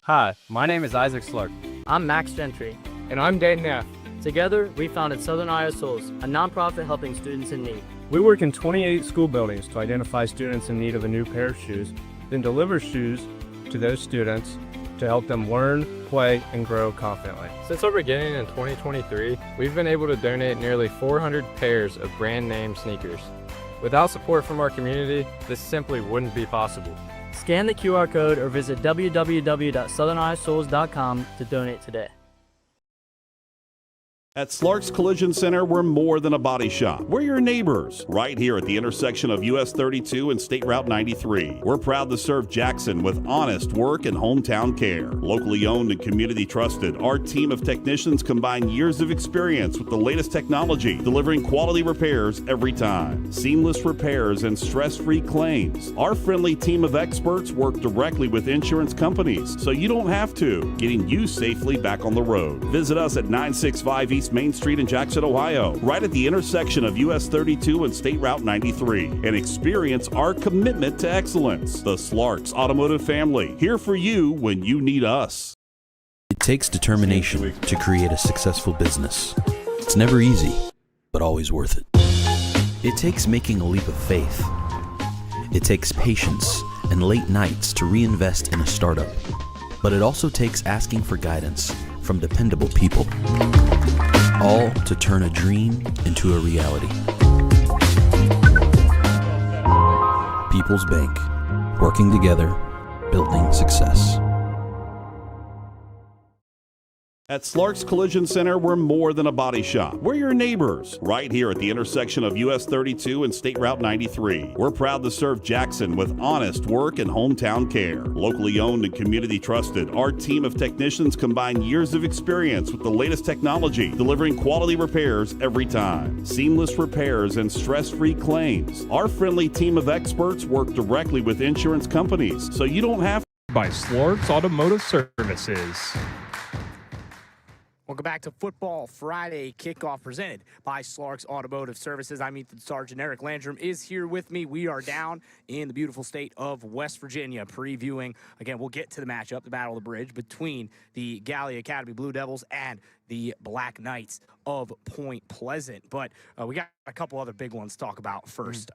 Hi, my name is Isaac Slark. I'm Max Gentry. And I'm Dayton Neff. Together, we founded Southern Iowa Souls, a nonprofit helping students in need. We work in 28 school buildings to identify students in need of a new pair of shoes, then deliver shoes to those students to help them learn, play, and grow confidently. Since our beginning in 2023, we've been able to donate nearly 400 pairs of brand name sneakers. Without support from our community, this simply wouldn't be possible. Scan the QR code or visit www.southerniowaSouls.com to donate today. At Slarks Collision Center, we're more than a body shop. We're your neighbors, right here at the intersection of US 32 and State Route 93. We're proud to serve Jackson with honest work and hometown care. Locally owned and community trusted, our team of technicians combine years of experience with the latest technology, delivering quality repairs every time. Seamless repairs and stress-free claims. Our friendly team of experts work directly with insurance companies, so you don't have to, getting you safely back on the road. Visit us at 965 East Main Street in Jackson, Ohio, right at the intersection of US 32 and State Route 93, and experience our commitment to excellence. The Slarks Automotive family, here for you when you need us. It takes determination to create a successful business. It's never easy, but always worth it. It takes making a leap of faith. It takes patience and late nights to reinvest in a startup. But it also takes asking for guidance from dependable people, all to turn a dream into a reality. People's Bank, working together, building success. At Slark's Collision Center, we're more than a body shop. We're your neighbors, right here at the intersection of US 32 and State Route 93. We're proud to serve Jackson with honest work and hometown care. Locally owned and community trusted, our team of technicians combine years of experience with the latest technology, delivering quality repairs every time. Seamless repairs and stress-free claims. Our friendly team of experts work directly with insurance companies, so you don't have to. By Slark's Automotive Services. Welcome back to Football Friday Kickoff presented by Slark's Automotive Services. I'm Ethan Sergeant. Eric Landrum is here with me. We are down in the beautiful state of West Virginia previewing. Again, we'll get to the matchup, the Battle of the Bridge, between the Gallia Academy Blue Devils and the Black Knights of Point Pleasant. But we got a couple other big ones to talk about first.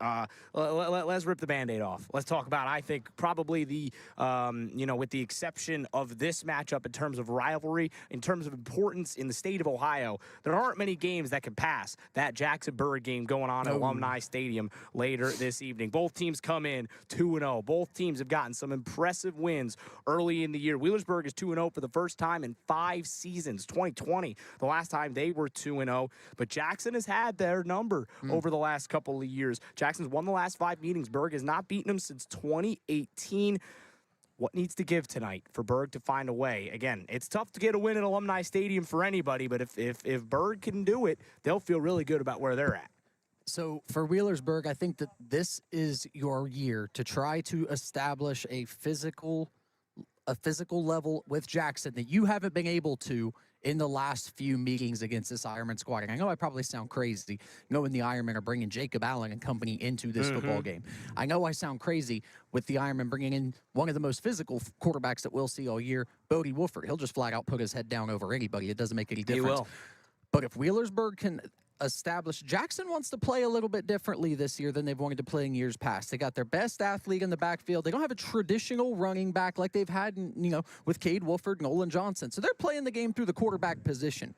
Let's rip the Band-Aid off. Let's talk about, I think, probably the, with the exception of this matchup in terms of rivalry, in terms of importance in the state of Ohio, there aren't many games that can pass that Jackson-Bird game going on at Alumni Stadium later this evening. Both teams come in 2-0. Both teams have gotten some impressive wins early in the year. Wheelersburg is 2-0 for the first time in 5 seasons, 2020. The last time they were 2-0, but Jackson has had their number over the last couple of years. Jackson's won the last 5 meetings. Berg has not beaten them since 2018. What needs to give tonight for Berg to find a way? Again, it's tough to get a win at Alumni Stadium for anybody, but if Berg can do it, they'll feel really good about where they're at. So for Wheelersburg, I think that this is your year to try to establish a physical level with Jackson that you haven't been able to in the last few meetings against this Ironman squad. And I know I probably sound crazy knowing the Ironmen are bringing Jacob Allen and company into this football game. I know I sound crazy with the Ironmen bringing in one of the most physical quarterbacks that we'll see all year, Bodie Wolford. He'll just flat out put his head down over anybody. It doesn't make any difference. He will. But if Wheelersburg can establish, Jackson wants to play a little bit differently this year than they've wanted to play in years past. They got their best athlete in the backfield. They don't have a traditional running back like they've had, with Cade Wolford and Olin Johnson. So they're playing the game through the quarterback position.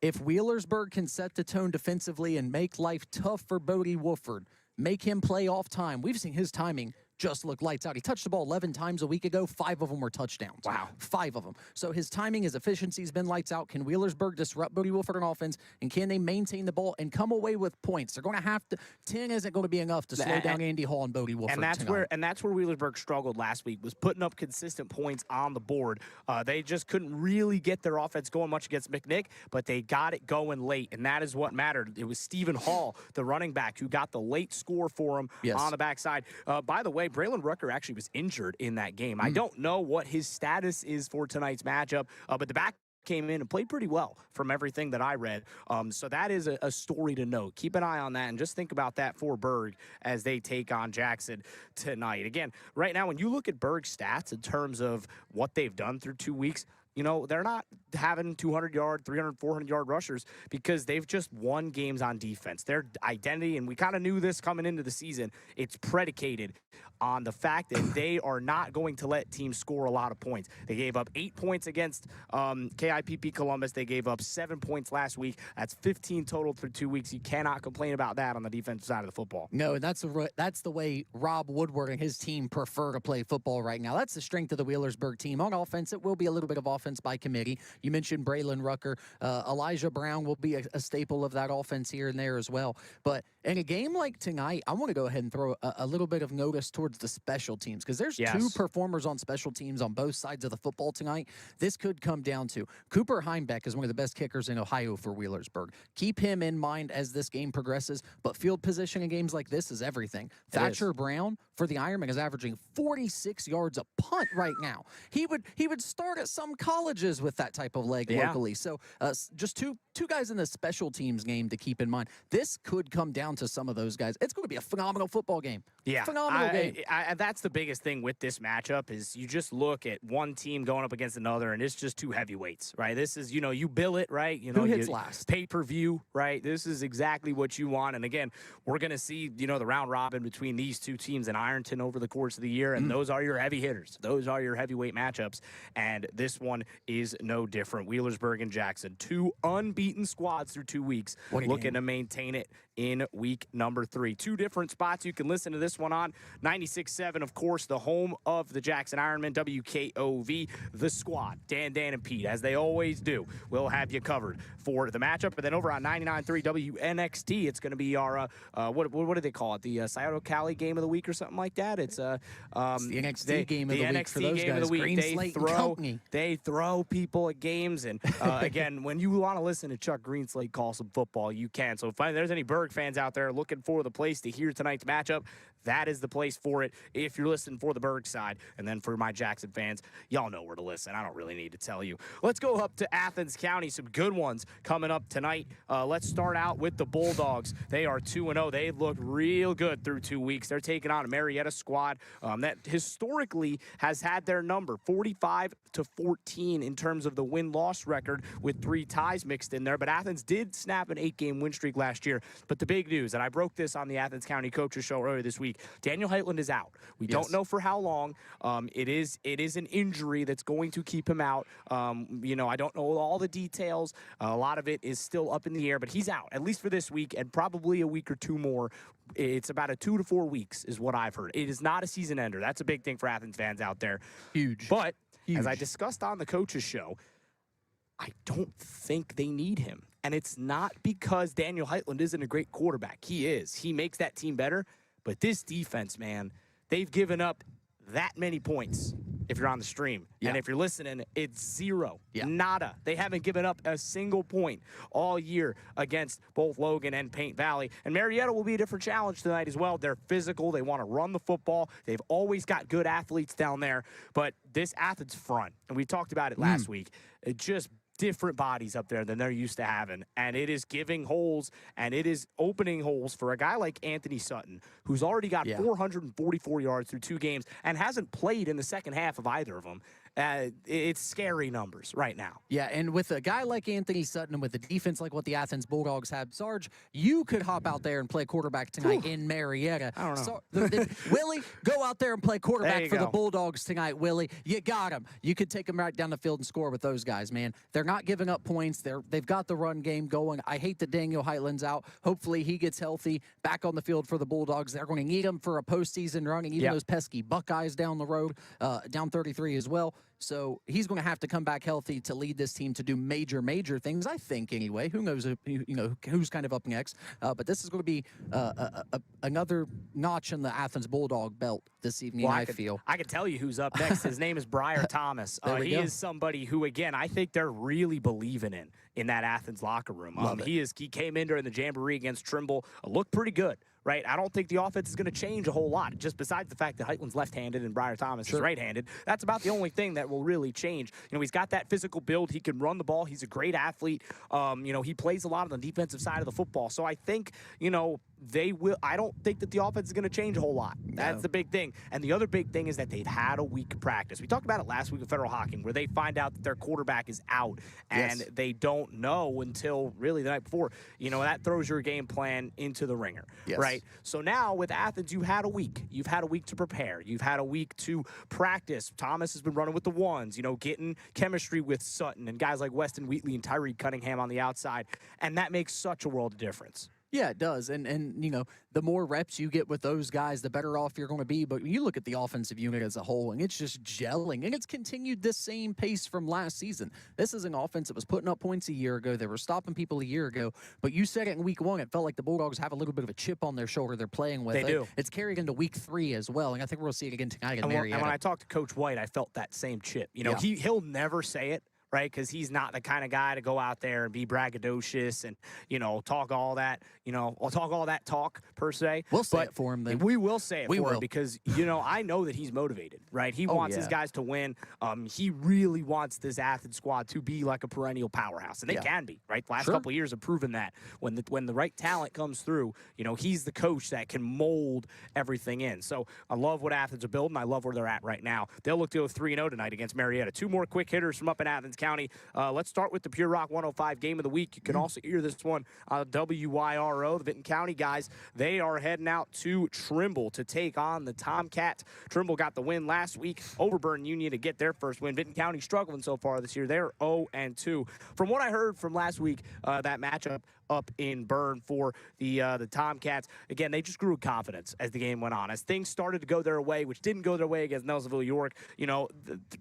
If Wheelersburg can set the tone defensively and make life tough for Bodie Wolford, make him play off time. We've seen his timing just look lights out. He touched the ball 11 times a week ago. 5 of them were touchdowns. Wow. 5 of them. So his timing, his efficiency has been lights out. Can Wheelersburg disrupt Bodie Wolford on offense? And can they maintain the ball and come away with points? They're going to have to. 10 isn't going to be enough to slow down Andy Hall and Bodie Wolford. And that's where Wheelersburg struggled last week, was putting up consistent points on the board. They just couldn't really get their offense going much against McNick, but they got it going late, and that is what mattered. It was Stephen Hall, the running back, who got the late score for him on the backside. By the way, Braylon Rucker actually was injured in that game. I don't know what his status is for tonight's matchup, but the back came in and played pretty well from everything that I read. So that is a story to note. Keep an eye on that and just think about that for Berg as they take on Jackson tonight. Again, right now, when you look at Berg's stats in terms of what they've done through 2 weeks, they're not having 200-yard, 300, 400-yard rushers because they've just won games on defense. Their identity, and we kind of knew this coming into the season, it's predicated on the fact that they are not going to let teams score a lot of points. They gave up 8 points against KIPP Columbus. They gave up 7 points last week. That's 15 total through 2 weeks. You cannot complain about that on the defensive side of the football. No, and that's the way Rob Woodward and his team prefer to play football right now. That's the strength of the Wheelersburg team. On offense, it will be a little bit of offense by committee. You mentioned Braylon Rucker. Elijah Brown will be a staple of that offense here and there as well. But in a game like tonight, I want to go ahead and throw a little bit of notice towards the special teams, because there's 2 performers on special teams on both sides of the football tonight. This could come down to Cooper Heimbeck is one of the best kickers in Ohio for Wheelersburg. Keep him in mind as this game progresses, but field position in games like this is everything. Thatcher Brown for the Ironman is averaging 46 yards a punt right now. He would start at some colleges with that type of leg locally. So just two guys in the special teams game to keep in mind. This could come down to some of those guys. It's going to be a phenomenal football game. Yeah, phenomenal game. That's the biggest thing with this matchup is you just look at one team going up against another, and it's just 2 heavyweights, right? This is, you bill it, right? Who hits last? Pay-per-view, right? This is exactly what you want. And again, we're going to see, the round robin between these 2 teams in Ironton over the course of the year, and those are your heavy hitters. Those are your heavyweight matchups, and this one is no different. Wheelersburg and Jackson, 2 unbeaten squads through 2 weeks, looking to maintain it in week number 3. 2 different spots you can listen to this one on. 93 96.7, of course, the home of the Jackson Ironmen, WKOV, the squad, Dan, and Pete, as they always do, will have you covered for the matchup. And then over on 99.3 WNXT, it's going to be our, what do they call it? The Scioto Cali game of the week or something like that? It's the NXT game of the week for those guys. Green Slate and Company. They throw people at games. And again, when you want to listen to Chuck Greenslate call some football, you can. So if there's any Berg fans out there looking for the place to hear tonight's matchup, that is the place for it if you're listening for the Berg side. And then for my Jackson fans, y'all know where to listen. I don't really need to tell you. Let's go up to Athens County. Some good ones coming up tonight. Let's start out with the Bulldogs. They are 2-0. They look real good through 2 weeks. They're taking on a Marietta squad that historically has had their number, 45-14 in terms of the win-loss record with 3 ties mixed in there. But Athens did snap an 8-game win streak last year. But the big news, and I broke this on the Athens County Coaches Show earlier this week, Daniel Heitland is out. We don't know for how long. It is an injury that's going to keep him out. I don't know all the details. A lot of it is still up in the air, but he's out, at least for this week, and probably a week or 2 more. It's about a 2 to 4 weeks is what I've heard. It is not a season ender. That's a big thing for Athens fans out there. Huge. But as I discussed on the Coaches Show, I don't think they need him. And it's not because Daniel Heitland isn't a great quarterback. He is. He makes that team better. But this defense, man, they've given up that many points if you're on the stream. Yeah. And if you're listening, it's 0. Yeah. Nada. They haven't given up a single point all year against both Logan and Paint Valley. And Marietta will be a different challenge tonight as well. They're physical. They want to run the football. They've always got good athletes down there. But this Athens front, and we talked about it last week, it just different bodies up there than they're used to having, and it is giving holes and it is opening holes for a guy like Anthony Sutton, who's already got 444 yards through 2 games and hasn't played in the second half of either of them. It's scary numbers right now. Yeah, and with a guy like Anthony Sutton and with a defense like what the Athens Bulldogs have, Sarge, you could hop out there and play quarterback tonight in Marietta. I don't know. So, Willie, go out there and play quarterback for the Bulldogs tonight, Willie. You got him. You could take them right down the field and score with those guys, man. They're not giving up points. They've got the run game going. I hate that Daniel Heitland's out. Hopefully he gets healthy, back on the field for the Bulldogs. They're going to need him for a postseason run, and even those pesky Buckeyes down the road, down 33 as well. So he's going to have to come back healthy to lead this team to do major things, I think, anyway. Who knows, who's kind of up next. But this is going to be another notch in the Athens Bulldog belt this evening, I feel. I can tell you who's up next. His name is Briar Thomas. He is somebody who, again, I think they're really believing in that Athens locker room. He came in during the Jamboree against Trimble, looked pretty good. Right, I don't think the offense is going to change a whole lot, just besides the fact that Heitland's left-handed and Briar Thomas is right-handed. That's about the only thing that will really change. He's got that physical build. He can run the ball. He's a great athlete. He plays a lot on the defensive side of the football. So I think, they will. I don't think that the offense is going to change a whole lot. That's the big thing. And the other big thing is that they've had a week of practice. We talked about it last week in Federal Hockey, where they find out that their quarterback is out, and they don't know until really the night before. That throws your game plan into the ringer, right? So now with Athens, you've had a week. You've had a week to prepare. You've had a week to practice. Thomas has been running with the ones, getting chemistry with Sutton and guys like Weston Wheatley and Tyree Cunningham on the outside, and that makes such a world of difference. Yeah, it does. And the more reps you get with those guys, the better off you're going to be. But you look at the offensive unit as a whole, and it's just gelling. And it's continued this same pace from last season. This is an offense that was putting up points a year ago. They were stopping people a year ago. But you said it in week 1. It felt like the Bulldogs have a little bit of a chip on their shoulder they're playing with. They do. It's carried into week 3 as well. And I think we'll see it again tonight in Marietta. And when I talked to Coach White, I felt that same chip. He'll never say it. Right, because he's not the kind of guy to go out there and be braggadocious and talk all that talk per se. We'll say it for him then. We will say it for him because I know that he's motivated. Right, he wants his guys to win. He really wants this Athens squad to be like a perennial powerhouse, and they can be. Right, the last couple of years have proven that when the right talent comes through, he's the coach that can mold everything in. So I love what Athens are building. I love where they're at right now. They'll look to go 3-0 tonight against Marietta. 2 more quick hitters from up in Athens Athens County. Let's start with the Pure Rock 105 game of the week. You can also hear this one on WYRO. The Vinton County guys, they are heading out to Trimble to take on the Tomcats. Trimble got the win last week over Bern Union to get their first win. Vinton County struggling so far this year. They're 0-2. From what I heard from last week, that matchup up in Bern for the Tomcats. Again, they just grew in confidence as the game went on. As things started to go their way, which didn't go their way against Nelsonville York,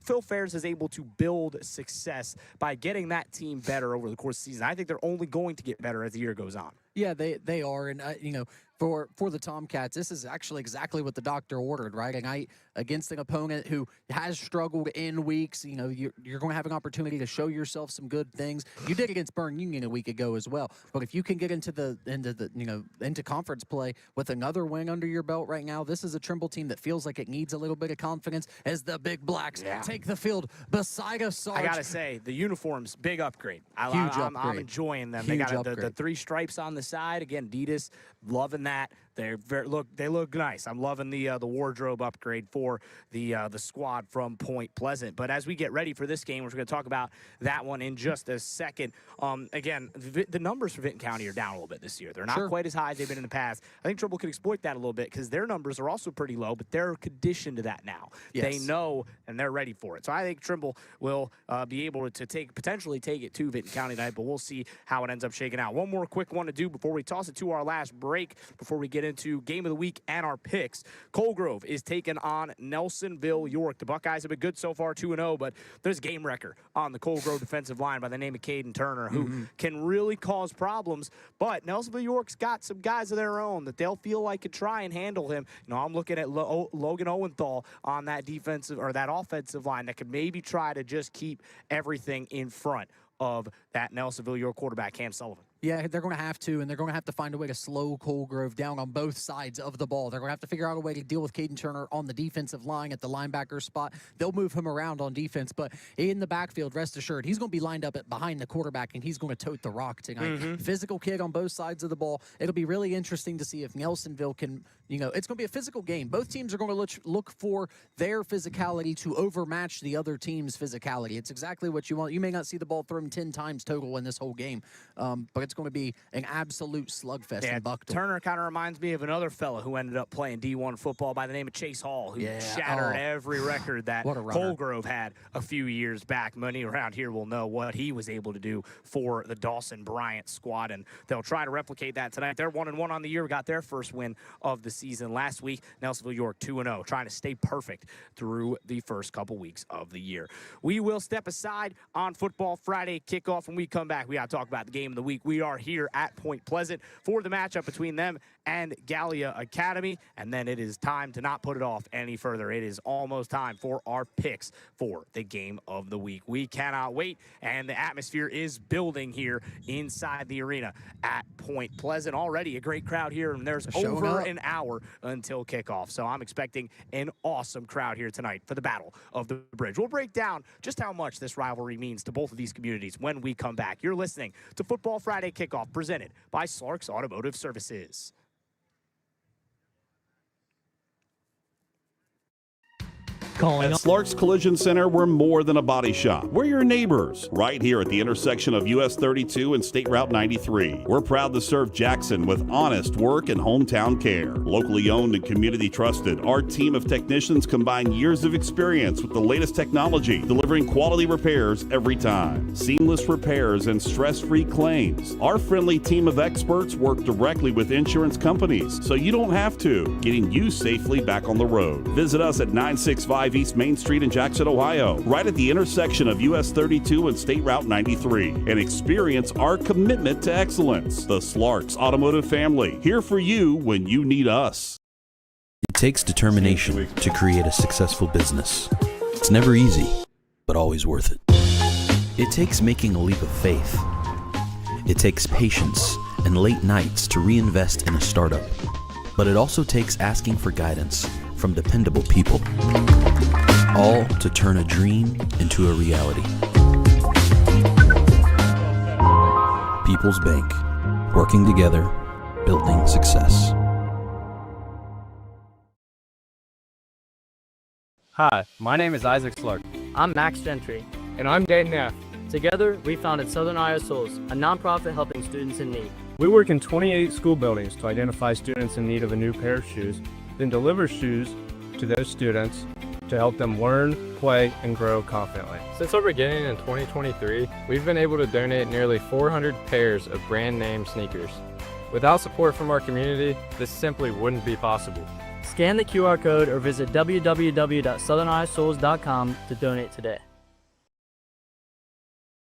Phil Ferris is able to build success by getting that team better over the course of the season. I think they're only going to get better as the year goes on. Yeah, they are. And, for the Tomcats, this is actually exactly what the doctor ordered, right? And against an opponent who has struggled in weeks, you're going to have an opportunity to show yourself some good things. You did against Bern Union a week ago as well. But if you can get into conference play with another win under your belt right now, this is a Trimble team that feels like it needs a little bit of confidence as the Big Blacks take the field beside us. Sarge. I gotta say, the uniforms, big upgrade. I'm enjoying them. Huge they got the 3 stripes on the side. Again, Adidas, loving that. They look nice. I'm loving the wardrobe upgrade for the squad from Point Pleasant. But as we get ready for this game, we're going to talk about that one in just a second. Again, the numbers for Vinton County are down a little bit this year. They're not quite as high as they've been in the past. I think Trimble could exploit that a little bit because their numbers are also pretty low, but they're conditioned to that now. Yes. They know and they're ready for it. So I think Trimble will be able to potentially take it to Vinton County tonight, but we'll see how it ends up shaking out. One more quick one to do before we toss it to our last break, before we get into game of the week and our picks. Colgrove is taking on Nelsonville York. The Buckeyes have been good so far, 2-0, but there's a game wrecker on the Colgrove defensive line by the name of Caden Turner, who can really cause problems. But Nelsonville York's got some guys of their own that they'll feel like could try and handle him. I'm looking at Logan Owenthal on that defensive or that offensive line that could maybe try to just keep everything in front of that Nelsonville York quarterback, Cam Sullivan. Yeah, they're going to have to, and they're going to have to find a way to slow Colgrove down on both sides of the ball. They're going to have to figure out a way to deal with Caden Turner on the defensive line at the linebacker spot. They'll move him around on defense, but in the backfield, rest assured, he's going to be lined up behind the quarterback, and he's going to tote the rock tonight. Physical kid on both sides of the ball. It'll be really interesting to see if Nelsonville can, it's going to be a physical game. Both teams are going to look for their physicality to overmatch the other team's physicality. It's exactly what you want. You may not see the ball thrown 10 times total in this whole game, but it's going to be an absolute slugfest in Bucktown. Turner kind of reminds me of another fella who ended up playing D1 football by the name of Chase Hall, who shattered every record that Colgrove had a few years back. Many around here will know what he was able to do for the Dawson Bryant squad, and they'll try to replicate that tonight. They're 1-1 on the year. Got their first win of the season last week. Nelsonville York 2-0, trying to stay perfect through the first couple weeks of the year. We will step aside on Football Friday kickoff. When we come back, we got to talk about the game of the week. We are here at Point Pleasant for the matchup between them and Gallia Academy, and then it is time to not put it off any further. It is almost time for our picks for the game of the week. We cannot wait, and the atmosphere is building here inside the arena at Point Pleasant. Already a great crowd here, and there's over an hour until kickoff, so I'm expecting an awesome crowd here tonight for the Battle of the Bridge. We'll break down just how much this rivalry means to both of these communities when we come back. You're listening to Football Friday Kickoff, presented by Slarks Automotive Services. At Slarks Collision Center, we're more than a body shop. We're your neighbors, right here at the intersection of US 32 and State Route 93. We're proud to serve Jackson with honest work and hometown care. Locally owned and community trusted, our team of technicians combine years of experience with the latest technology, delivering quality repairs every time. Seamless repairs and stress-free claims. Our friendly team of experts work directly with insurance companies, so you don't have to, getting you safely back on the road. Visit us at 965 East Main Street in Jackson, Ohio, right at the intersection of US 32 and State Route 93, and experience our commitment to excellence. The Slarks Automotive family, here for you when you need us. It takes determination to create a successful business. It's never easy, but always worth it. It takes making a leap of faith. It takes patience and late nights to reinvest in a startup. But it also takes asking for guidance from dependable people, all to turn a dream into a reality. People's Bank, working together, building success. Hi, my name is Isaac Slark. I'm Max Gentry. And I'm Dayton F. Together, we founded Southern Iowa Souls, a nonprofit helping students in need. We work in 28 school buildings to identify students in need of a new pair of shoes, then deliver shoes to those students to help them learn, play, and grow confidently. Since our beginning in 2023, we've been able to donate nearly 400 pairs of brand name sneakers. Without support from our community, this simply wouldn't be possible. Scan the QR code or visit www.southerniowaSouls.com to donate today.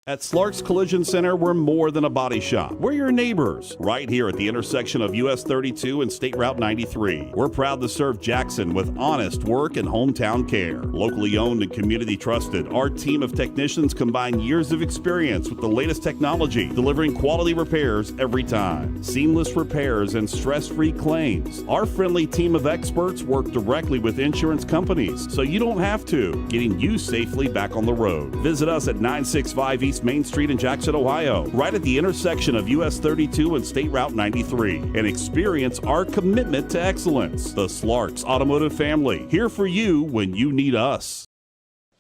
At Slarks Collision Center, we're more than a body shop. We're your neighbors, right here at the intersection of US 32 and State Route 93. We're proud to serve Jackson with honest work and hometown care. Locally owned and community trusted, our team of technicians combine years of experience with the latest technology, delivering quality repairs every time. Seamless repairs and stress-free claims. Our friendly team of experts work directly with insurance companies, so you don't have to, getting you safely back on the road. Visit us at 965 East Main Street in Jackson, Ohio, right at the intersection of US 32 and State Route 93, and experience our commitment to excellence. The Slarks Automotive Family, here for you when you need us.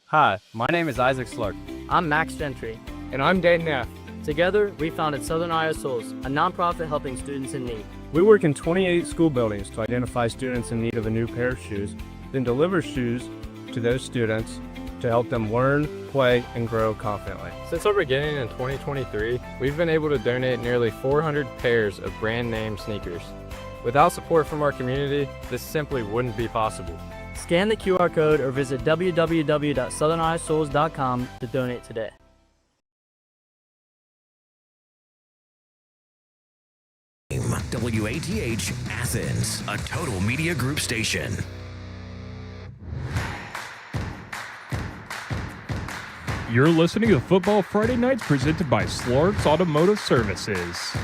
Hi, my name is Isaac Slark. I'm Max Gentry. And I'm Dayton F. Together, we founded Southern Iowa Souls, a nonprofit helping students in need. We work in 28 school buildings to identify students in need of a new pair of shoes, then deliver shoes to those students to help them learn, play, and grow confidently. Since our beginning in 2023, we've been able to donate nearly 400 pairs of brand name sneakers. Without support from our community, this simply wouldn't be possible. Scan the QR code or visit www.southerniowaSouls.com to donate today. WATH Athens, a Total Media Group station. You're listening to Football Friday Nights presented by Slarks Automotive Services.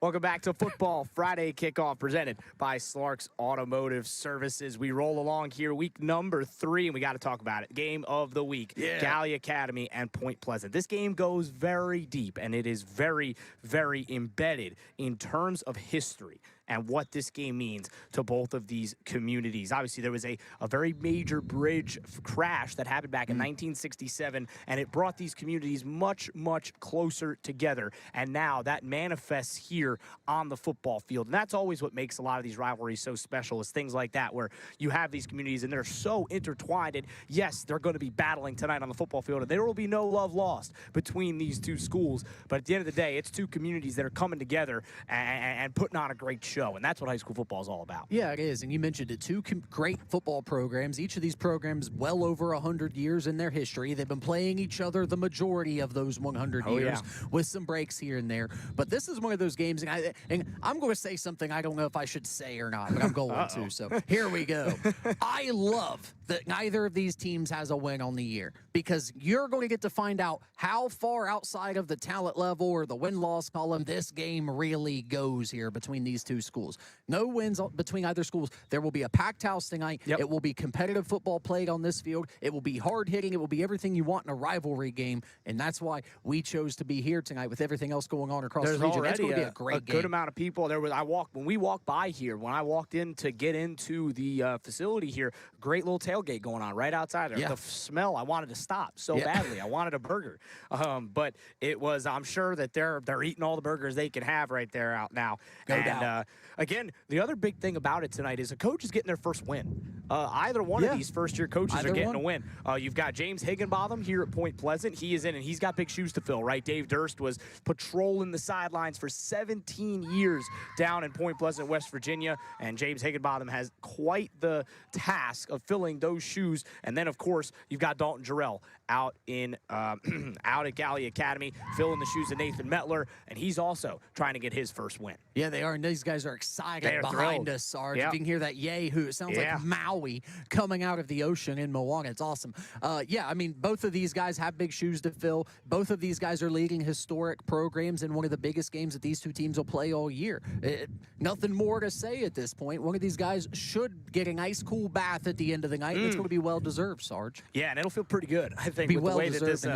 Welcome back to Football Friday Kickoff presented by Slarks Automotive Services. We roll along here, week number 3, and we got to talk about it. Game of the week, Gallia Academy and Point Pleasant. This game goes very deep, and it is very, very embedded in terms of history and what this game means to both of these communities. Obviously, there was a very major bridge crash that happened back in 1967, and it brought these communities much, much closer together. And now that manifests here on the football field. And that's always what makes a lot of these rivalries so special, is things like that, where you have these communities and they're so intertwined. And yes, they're going to be battling tonight on the football field, and there will be no love lost between these two schools. But at the end of the day, it's two communities that are coming together and putting on a great show, and that's what high school football is all about. Yeah, it is, and you mentioned it. Two great football programs. Each of these programs well over 100 years in their history. They've been playing each other the majority of those 100 years, with some breaks here and there. But this is one of those games, and I'm going to say something I don't know if I should say or not, but I'm going to, so here we go. I love that neither of these teams has a win on the year, because you're going to get to find out how far outside of the talent level or the win-loss column this game really goes here between these two schools. No wins between either schools. There will be a packed house tonight. It will be competitive football played on this field. It will be hard-hitting. It will be everything you want in a rivalry game, and that's why we chose to be here tonight with everything else going on across the region. That's going to be a great game. Good amount of people. When we walked by here, when I walked in to get into the facility here, great little tailgate going on right outside there. The smell, I wanted to stop so badly. I wanted a burger. But it was, I'm sure that they're eating all the burgers they can have right there out now. No doubt. Again, the other big thing about it tonight is a coach is getting their first win. Either one of these first-year coaches are getting a win. You've got James Higginbotham here at Point Pleasant. He is in, and he's got big shoes to fill, right? Dave Durst was patrolling the sidelines for 17 years down in Point Pleasant, West Virginia, and James Higginbotham has quite the task of filling those shoes. And then, of course, you've got Dalton Jarrell out at Gallia Academy, filling the shoes of Nathan Metler, and he's also trying to get his first win. Yeah, they are, and these guys are excited behind us, Sarge. You can hear that yay-hoo. It sounds like Maui coming out of the ocean in Moana. It's awesome. Yeah, I mean, both of these guys have big shoes to fill. Both of these guys are leading historic programs in one of the biggest games that these two teams will play all year. Nothing more to say at this point. One of these guys should get a nice, cool bath at the end of the night. It's going to be well-deserved, Sarge. Yeah, and it'll feel pretty good, I think, with the way that this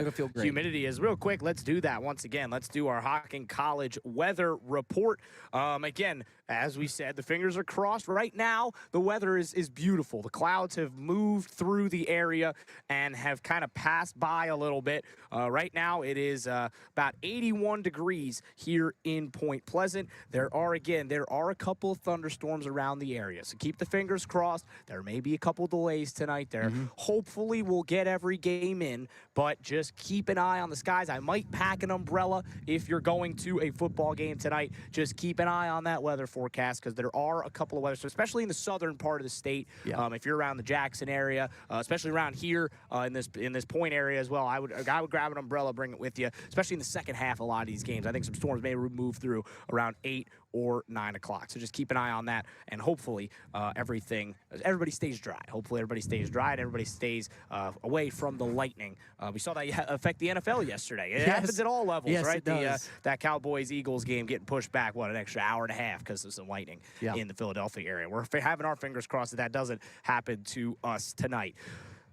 humidity is. Real quick, let's do that once again. Let's do our Hocking College weather report. Again, as we said, the fingers are crossed. Right now, the weather is beautiful. beautiful. The clouds have moved through the area and have kind of passed by a little bit. Right now it is about 81 degrees here in Point Pleasant. There are a couple of thunderstorms around the area, so keep the fingers crossed. There may be a couple delays tonight there. Hopefully we'll get every game in, but just keep an eye on the skies. I might pack an umbrella if you're going to a football game tonight. Just keep an eye on that weather forecast, because there are a couple of weather, especially in the southern part of the state. If you're around the Jackson area, especially around here in this Point area as well, I would grab an umbrella, bring it with you, especially in the second half of a lot of these games. I think some storms may move through around 8 or 9 o'clock. So just keep an eye on that, and hopefully everybody stays dry. Hopefully everybody stays dry and everybody stays away from the lightning. We saw that affect the NFL yesterday. It happens at all levels, right? It does. That Cowboys-Eagles game getting pushed back, an extra hour and a half because of some lightning in the Philadelphia area. We're having our fingers crossed that doesn't happen to us tonight.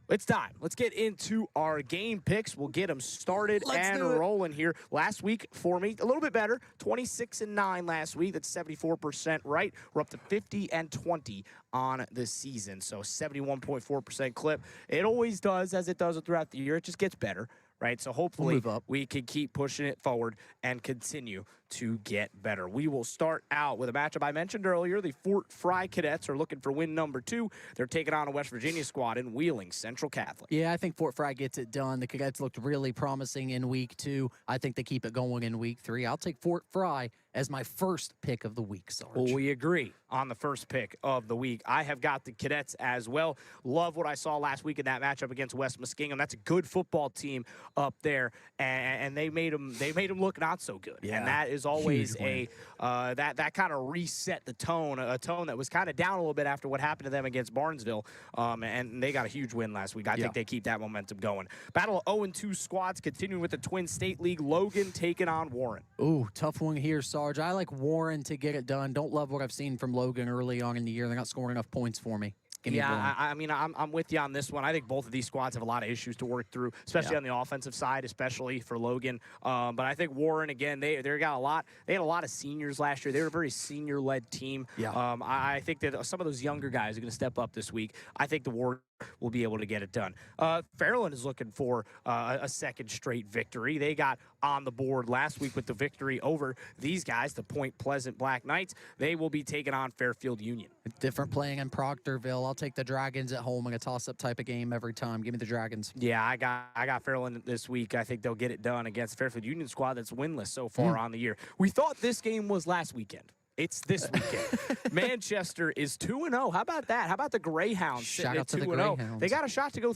It's time. Let's get into our game picks. We'll get them started and rolling here. Last week for me, a little bit better, 26-9 last week. That's 74% right. We're up to 50-20 on the season, so 71.4% clip. It always does, as it does throughout the year. It just gets better, right? So hopefully we can keep pushing it forward and continue to get better. We will start out with a matchup I mentioned earlier. The Fort Fry Cadets are looking for win number 2. They're taking on a West Virginia squad in Wheeling Central Catholic. Yeah, I think Fort Fry gets it done. The Cadets looked really promising in week 2. I think they keep it going in week 3. I'll take Fort Fry as my first pick of the week, Sarge. Well, we agree on the first pick of the week. I have got the Cadets as well. Love what I saw last week in that matchup against West Muskingum. That's a good football team up there, and they made them look not so good. Yeah. And that is always that kind of reset the tone, a tone that was kind of down a little bit after what happened to them against Barnesville. And they got a huge win last week. I think they keep that momentum going. Battle of 0-2 squads continuing with the Twin State League. Logan taking on Warren. Ooh, tough one here, Sarge. I like Warren to get it done. Don't love what I've seen from Logan early on in the year. They're not scoring enough points for me. I'm with you on this one. I think both of these squads have a lot of issues to work through, especially on the offensive side, especially for Logan. But I think Warren, again, they got a lot. They had a lot of seniors last year. They were a very senior-led team. I think that some of those younger guys are going to step up this week. I think the Warriors will be able to get it done. Fairland is looking for a second straight victory. They got on the board last week with the victory over these guys, the Point Pleasant Black Knights. They will be taking on Fairfield Union. Different playing in Proctorville. I'll take the Dragons at home in a toss-up type of game every time. Give me the Dragons. Yeah, I got Fairland this week. I think they'll get it done against Fairfield Union squad that's winless so far on the year. We thought this game was last weekend. It's this weekend. Manchester is 2-0. How about that? How about the Greyhounds sitting at 2-0? They got a shot to go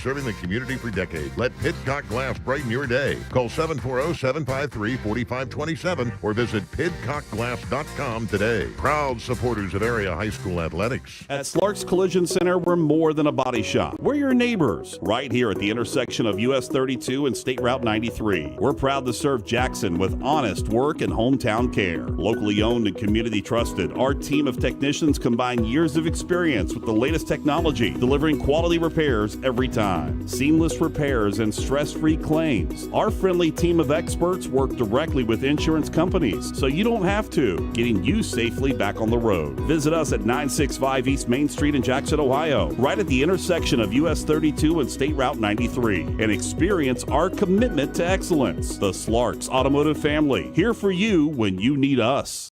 serving the community for decades. Let Pidcock Glass brighten your day. Call 740-753-4527 or visit pidcockglass.com today. Proud supporters of area high school athletics. At Slarks Collision Center, we're more than a body shop. We're your neighbors, right here at the intersection of US 32 and State Route 93. We're proud to serve Jackson with honest work and hometown care. Locally owned and community trusted, our team of technicians combine years of experience with the latest technology, delivering quality repairs every time. Seamless repairs and stress-free claims. Our friendly team of experts work directly with insurance companies, so you don't have to, getting you safely back on the road. Visit us at 965 East Main Street in Jackson, Ohio, right at the intersection of US 32 and State Route 93, and experience our commitment to excellence. The Slarks Automotive Family, here for you when you need us.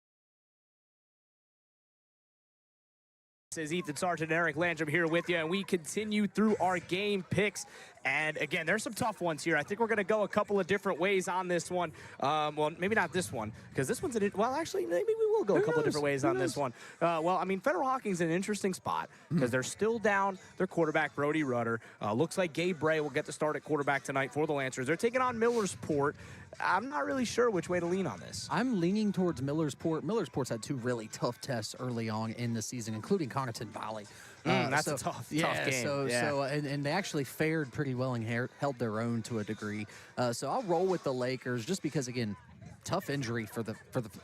This is Ethan Sargent and Eric Landrum here with you, and we continue through our game picks. And again, there's some tough ones here. I think we're going to go a couple of different ways on this one. Well, maybe not this one, because this one's well, actually, maybe we will go a couple of different ways on this one. Well, I mean, Federal Hocking's in an interesting spot because they're still down their quarterback, Brody Rudder. Looks like Gabe Bray will get the start at quarterback tonight for the Lancers. They're taking on Millersport. I'm not really sure which way to lean on this. I'm leaning towards Millersport. Millersport's had 2 really tough tests early on in the season, including Connerton Valley. That's a tough game. And they actually fared pretty well and held their own to a degree. So I'll roll with the Lakers just because, again, tough injury for the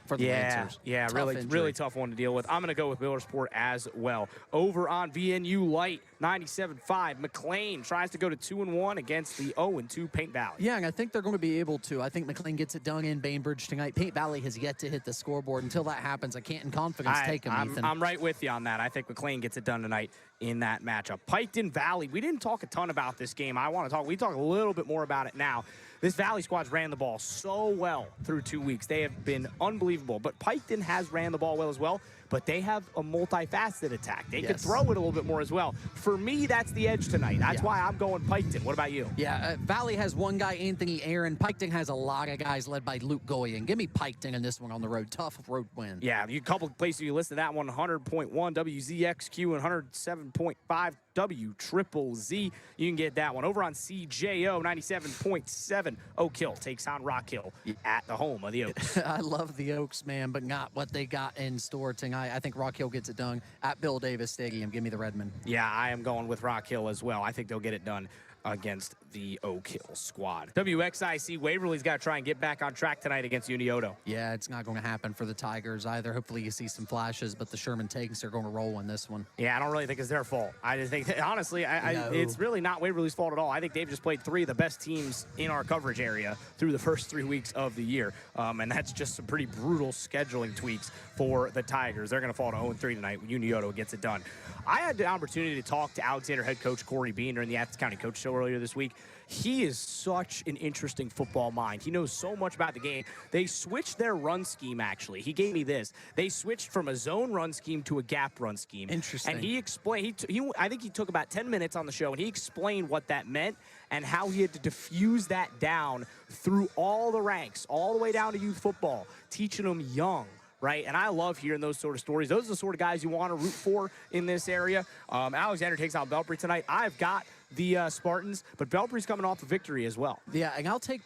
Lancers. Yeah, really tough one to deal with. I'm going to go with Millersport as well. Over on VNU Light, 97.5. McClain tries to go to 2-1 against the 0-2 Paint Valley. Yeah, and I think they're going to be able to. I think McClain gets it done in Bainbridge tonight. Paint Valley has yet to hit the scoreboard. Until that happens, I can't in confidence take them, Ethan. I'm right with you on that. I think McClain gets it done tonight in that matchup. Piketon Valley, we didn't talk a ton about this game. We talk a little bit more about it now. This Valley squad's ran the ball so well through 2 weeks. They have been unbelievable. But Piketon has ran the ball well as well, but they have a multifaceted attack. They could throw it a little bit more as well. For me, that's the edge tonight. That's why I'm going Piketon. What about you? Yeah, Valley has one guy, Anthony Aaron. Piketon has a lot of guys led by Luke Goyen. Give me Piketon in this one on the road. Tough road win. Yeah, a couple of places you listed that one, 100.1 WZXQ and 107.5 WZZZ. You can get that one. Over on CJO, 97.7. Oak Hill takes on Rock Hill at the home of the Oaks. I love the Oaks, man, but not what they got in store tonight. I think Rock Hill gets it done at Bill Davis Stadium. Give me the Redmen. Yeah, I am going with Rock Hill as well. I think they'll get it done against the Oak Hill squad. WXIC Waverly's got to try and get back on track tonight against Unioto. Yeah, it's not going to happen for the Tigers either. Hopefully you see some flashes, but the Sherman Tanks are going to roll in this one. Yeah, I don't really think it's their fault. I just think, honestly, it's really not Waverly's fault at all. I think they've just played 3 of the best teams in our coverage area through the first 3 weeks of the year, and that's just some pretty brutal scheduling tweaks for the Tigers. They're going to fall to 0-3 tonight when Unioto gets it done. I had the opportunity to talk to Alexander head coach Corey Bean during the Athens County Coach Show earlier this week. He is such an interesting football mind. He knows so much about the game. They switched their run scheme, actually. He gave me this. They switched from a zone run scheme to a gap run scheme. Interesting. And he explained, I think he took about 10 minutes on the show, and he explained what that meant and how he had to diffuse that down through all the ranks, all the way down to youth football, teaching them young. Right, and I love hearing those sort of stories. Those are the sort of guys you want to root for in this area. Alexander takes out Belpre tonight. I've got the Spartans, but Belpre's coming off a victory as well. Yeah, and I'll take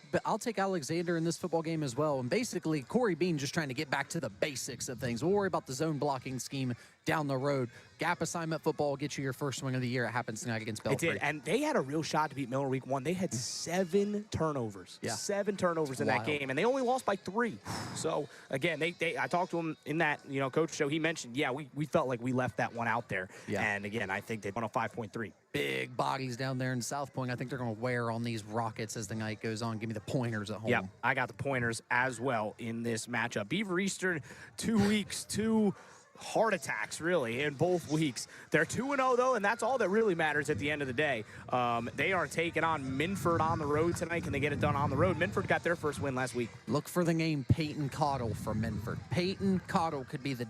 Alexander in this football game as well. And basically, Corey Bean just trying to get back to the basics of things. We'll worry about the zone blocking scheme down the road. Gap assignment football will get you your first win of the year. It happens tonight against Belpre. It did, and they had a real shot to beat Miller week 1. They had 7 turnovers. Yeah. 7 turnovers in that game, and they only lost by 3. So, again, I talked to him in that, coach show. He mentioned, we felt like we left that one out there. Yeah. And, again, I think they won a 5.3. Big bodies down there in South Point. I think they're going to wear on these Rockets as the night goes on. Give me the Pointers at home. Yeah, I got the Pointers as well in this matchup. Beaver Eastern, 2 weeks, 2 heart attacks, really, in both weeks. They're 2-0, though, and that's all that really matters at the end of the day. They are taking on Minford on the road tonight. Can they get it done on the road? Minford got their first win last week. Look for the name Peyton Cottle from Minford. Peyton Cottle could be the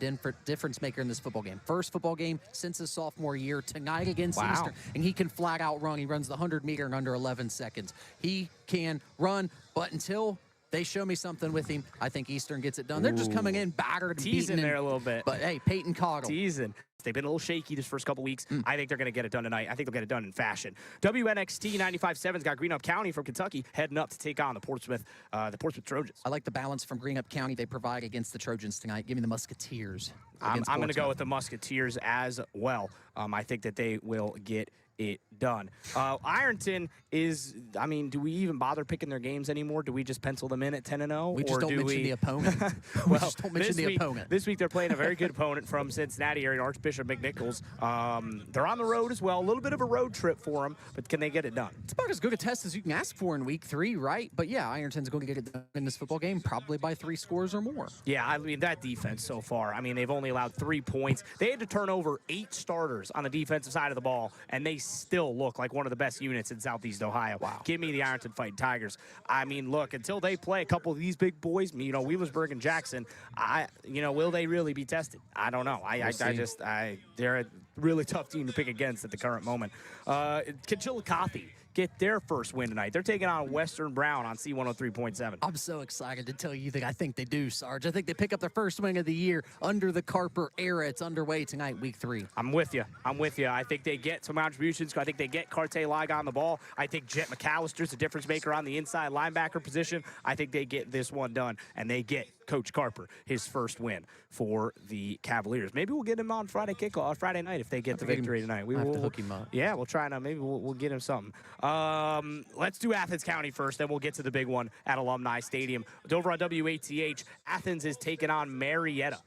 difference maker in this football game. First football game since his sophomore year, tonight against Eastern, and he can flat out run. He runs the 100-meter in under 11 seconds. He can run, but until they show me something with him, I think Eastern gets it done. They're just coming in battered and teasing beaten there a little bit. But, hey, Peyton Cottle. Teasing. They've been a little shaky this first couple weeks. I think they're going to get it done tonight. I think they'll get it done in fashion. WNXT 95.7's got Greenup County from Kentucky heading up to take on the Portsmouth Trojans. I like the balance from Greenup County they provide against the Trojans tonight. Give me the Musketeers. I'm going to go with the Musketeers as well. I think that they will get it done. Ironton is, I mean, do we even bother picking their games anymore? Do we just pencil them in at 10-0? We just don't mention the opponent. Well, just don't mention the opponent. This week they're playing a very good opponent from Cincinnati area, Archbishop McNichols. They're on the road as well. A little bit of a road trip for them, but can they get it done? It's about as good a test as you can ask for in week 3, right? But yeah, Ironton's going to get it done in this football game, probably by 3 scores or more. Yeah, I mean, that defense so far, I mean, they've only allowed 3 points. They had to turn over 8 starters on the defensive side of the ball, and they still look like one of the best units in Southeast Ohio. Wow. Give me the Ironton Fighting Tigers. I mean, look, until they play a couple of these big boys, you know, Wheelersburg and Jackson, will they really be tested? I don't know. They're a really tough team to pick against at the current moment. Chillicothe get their first win tonight. They're taking on Western Brown on C103.7. I'm so excited to tell you that I think they do, Sarge. I think they pick up their first win of the year under the Carper era. It's underway tonight, week 3. I'm with you. I think they get some contributions. I think they get Carte Liga on the ball. I think Jet McAllister's a difference maker on the inside linebacker position. I think they get this one done, and they get Coach Carper his first win for the Cavaliers. Maybe we'll get him on Friday night if they get the victory tonight. We will hook him up. Yeah, we'll try now. Maybe we'll get him something. Let's do Athens County first, then we'll get to the big one at Alumni Stadium. Over on WATH, Athens is taking on Marietta.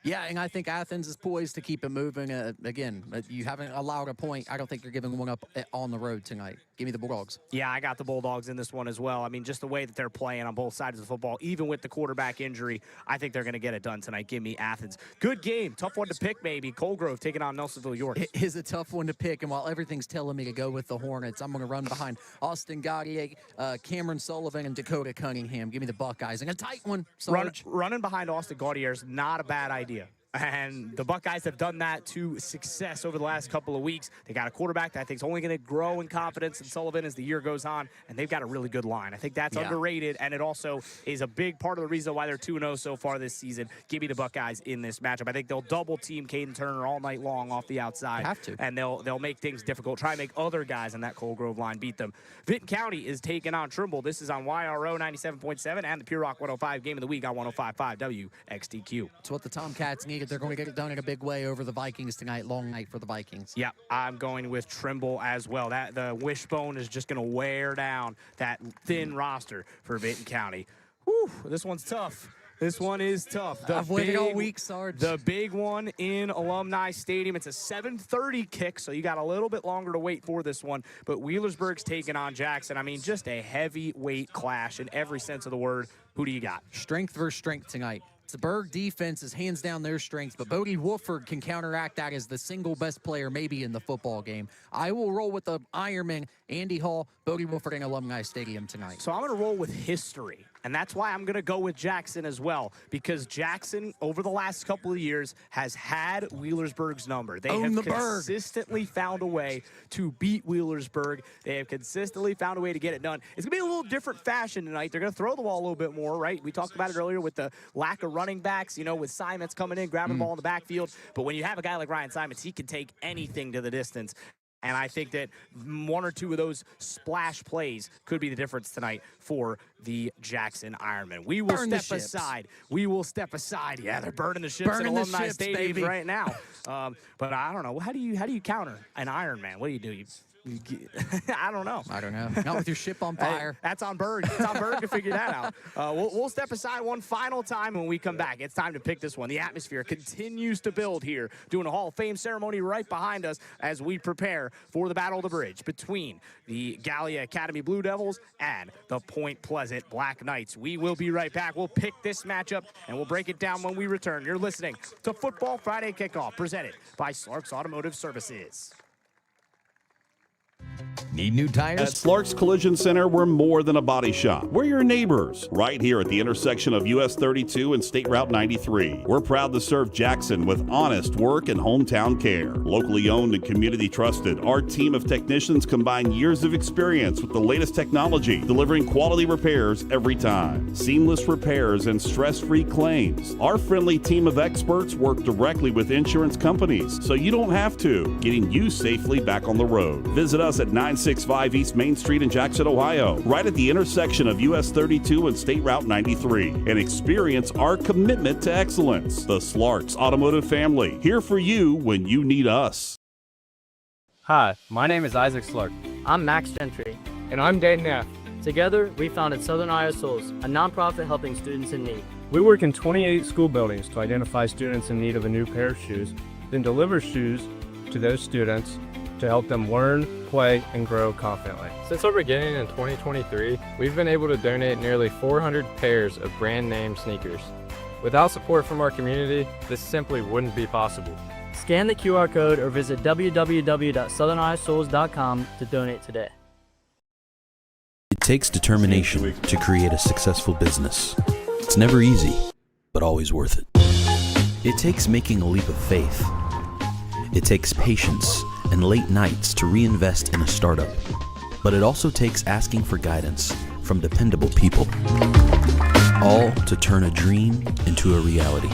Yeah, and I think Athens is poised to keep it moving. Again, you haven't allowed a point. I don't think you're giving one up on the road tonight. Give me the Bulldogs. Yeah, I got the Bulldogs in this one as well. I mean, just the way that they're playing on both sides of the football, even with the quarterback injury, I think they're going to get it done tonight. Give me Athens. Good game. Tough one to pick, maybe. Colgrove taking on Nelsonville York. It is a tough one to pick, and while everything's telling me to go with the Hornets, I'm going to run behind Austin Gallia, Cameron Sullivan, and Dakota Cunningham. Give me the Buckeyes. And a tight one, Sarge. Running behind Austin Gallia is not a bad idea. And the Buckeyes have done that to success over the last couple of weeks. They got a quarterback that I think is only going to grow in confidence in Sullivan as the year goes on, and they've got a really good line. I think that's underrated, and it also is a big part of the reason why they're 2-0 so far this season. Give me the Buckeyes in this matchup. I think they'll double-team Caden Turner all night long off the outside. Have to. And they'll make things difficult, try and make other guys in that Cold Grove line beat them. Vinton County is taking on Trimble. This is on YRO 97.7 and the Pure Rock 105 Game of the Week on 105.5 WXTQ. It's what the Tomcats needed. They're going to get it done in a big way over the Vikings tonight. Long night for the Vikings. Yeah, I'm going with Trimble as well. The wishbone is just going to wear down that thin roster for Vinton County. Whew, this one's tough. This one is tough. I've waited all week, Sarge. The big one in Alumni Stadium. It's a 7:30 kick, so you got a little bit longer to wait for this one. But Wheelersburg's taking on Jackson. I mean, just a heavyweight clash in every sense of the word. Who do you got? Strength versus strength tonight. The Berg defense is hands down their strength, but Bodie Wolford can counteract that as the single best player maybe in the football game. I will roll with the Ironman, Andy Hall, Bodie Wolford, and Alumni Stadium tonight. So I'm going to roll with history, and that's why I'm going to go with Jackson as well, because Jackson, over the last couple of years, has had Wheelersburg's number. They have consistently found a way to beat Wheelersburg. They have consistently found a way to get it done. It's going to be a little different fashion tonight. They're going to throw the ball a little bit more, right? We talked about it earlier with the lack of running backs, with Simons coming in, grabbing the ball in the backfield. But when you have a guy like Ryan Simons, he can take anything to the distance. And I think that one or two of those splash plays could be the difference tonight for the Jackson Ironmen. We will step aside. We will step aside. Yeah, they're burning the ships in Alumni Stadium right now. But I don't know. How do you counter an Ironman? What do? I don't know. Not with your ship on fire. That's on Berg. It's on Berg to figure that out. We'll step aside one final time when we come back. It's time to pick this one. The atmosphere continues to build here, doing a Hall of Fame ceremony right behind us as we prepare for the Battle of the Bridge between the Gallia Academy Blue Devils and the Point Pleasant Black Knights. We will be right back. We'll pick this matchup, and we'll break it down when we return. You're listening to Football Friday Kickoff, presented by Slarks Automotive Services. Need new At tires? Slark's Collision Center, we're more than a body shop. We're your neighbors, right here at the intersection of US 32 and State Route 93. We're proud to serve Jackson with honest work and hometown care. Locally owned and community trusted, our team of technicians combine years of experience with the latest technology, delivering quality repairs every time. Seamless repairs and stress-free claims. Our friendly team of experts work directly with insurance companies, so you don't have to, getting you safely back on the road. Visit us at 965 East Main Street in Jackson, Ohio, right at the intersection of US 32 and State Route 93, and experience our commitment to excellence. The Slarks Automotive Family, here for you when you need us. Hi, my name is Isaac Slark. I'm Max Gentry. And I'm Dayton Neff. Together, we founded Southern Iowa Souls, a nonprofit helping students in need. We work in 28 school buildings to identify students in need of a new pair of shoes, then deliver shoes to those students to help them learn, play, and grow confidently. Since our beginning in 2023, we've been able to donate nearly 400 pairs of brand name sneakers. Without support from our community, this simply wouldn't be possible. Scan the QR code or visit www.southerniowasouls.com to donate today. It takes determination to create a successful business. It's never easy, but always worth it. It takes making a leap of faith. It takes patience and late nights to reinvest in a startup. But it also takes asking for guidance from dependable people. All to turn a dream into a reality.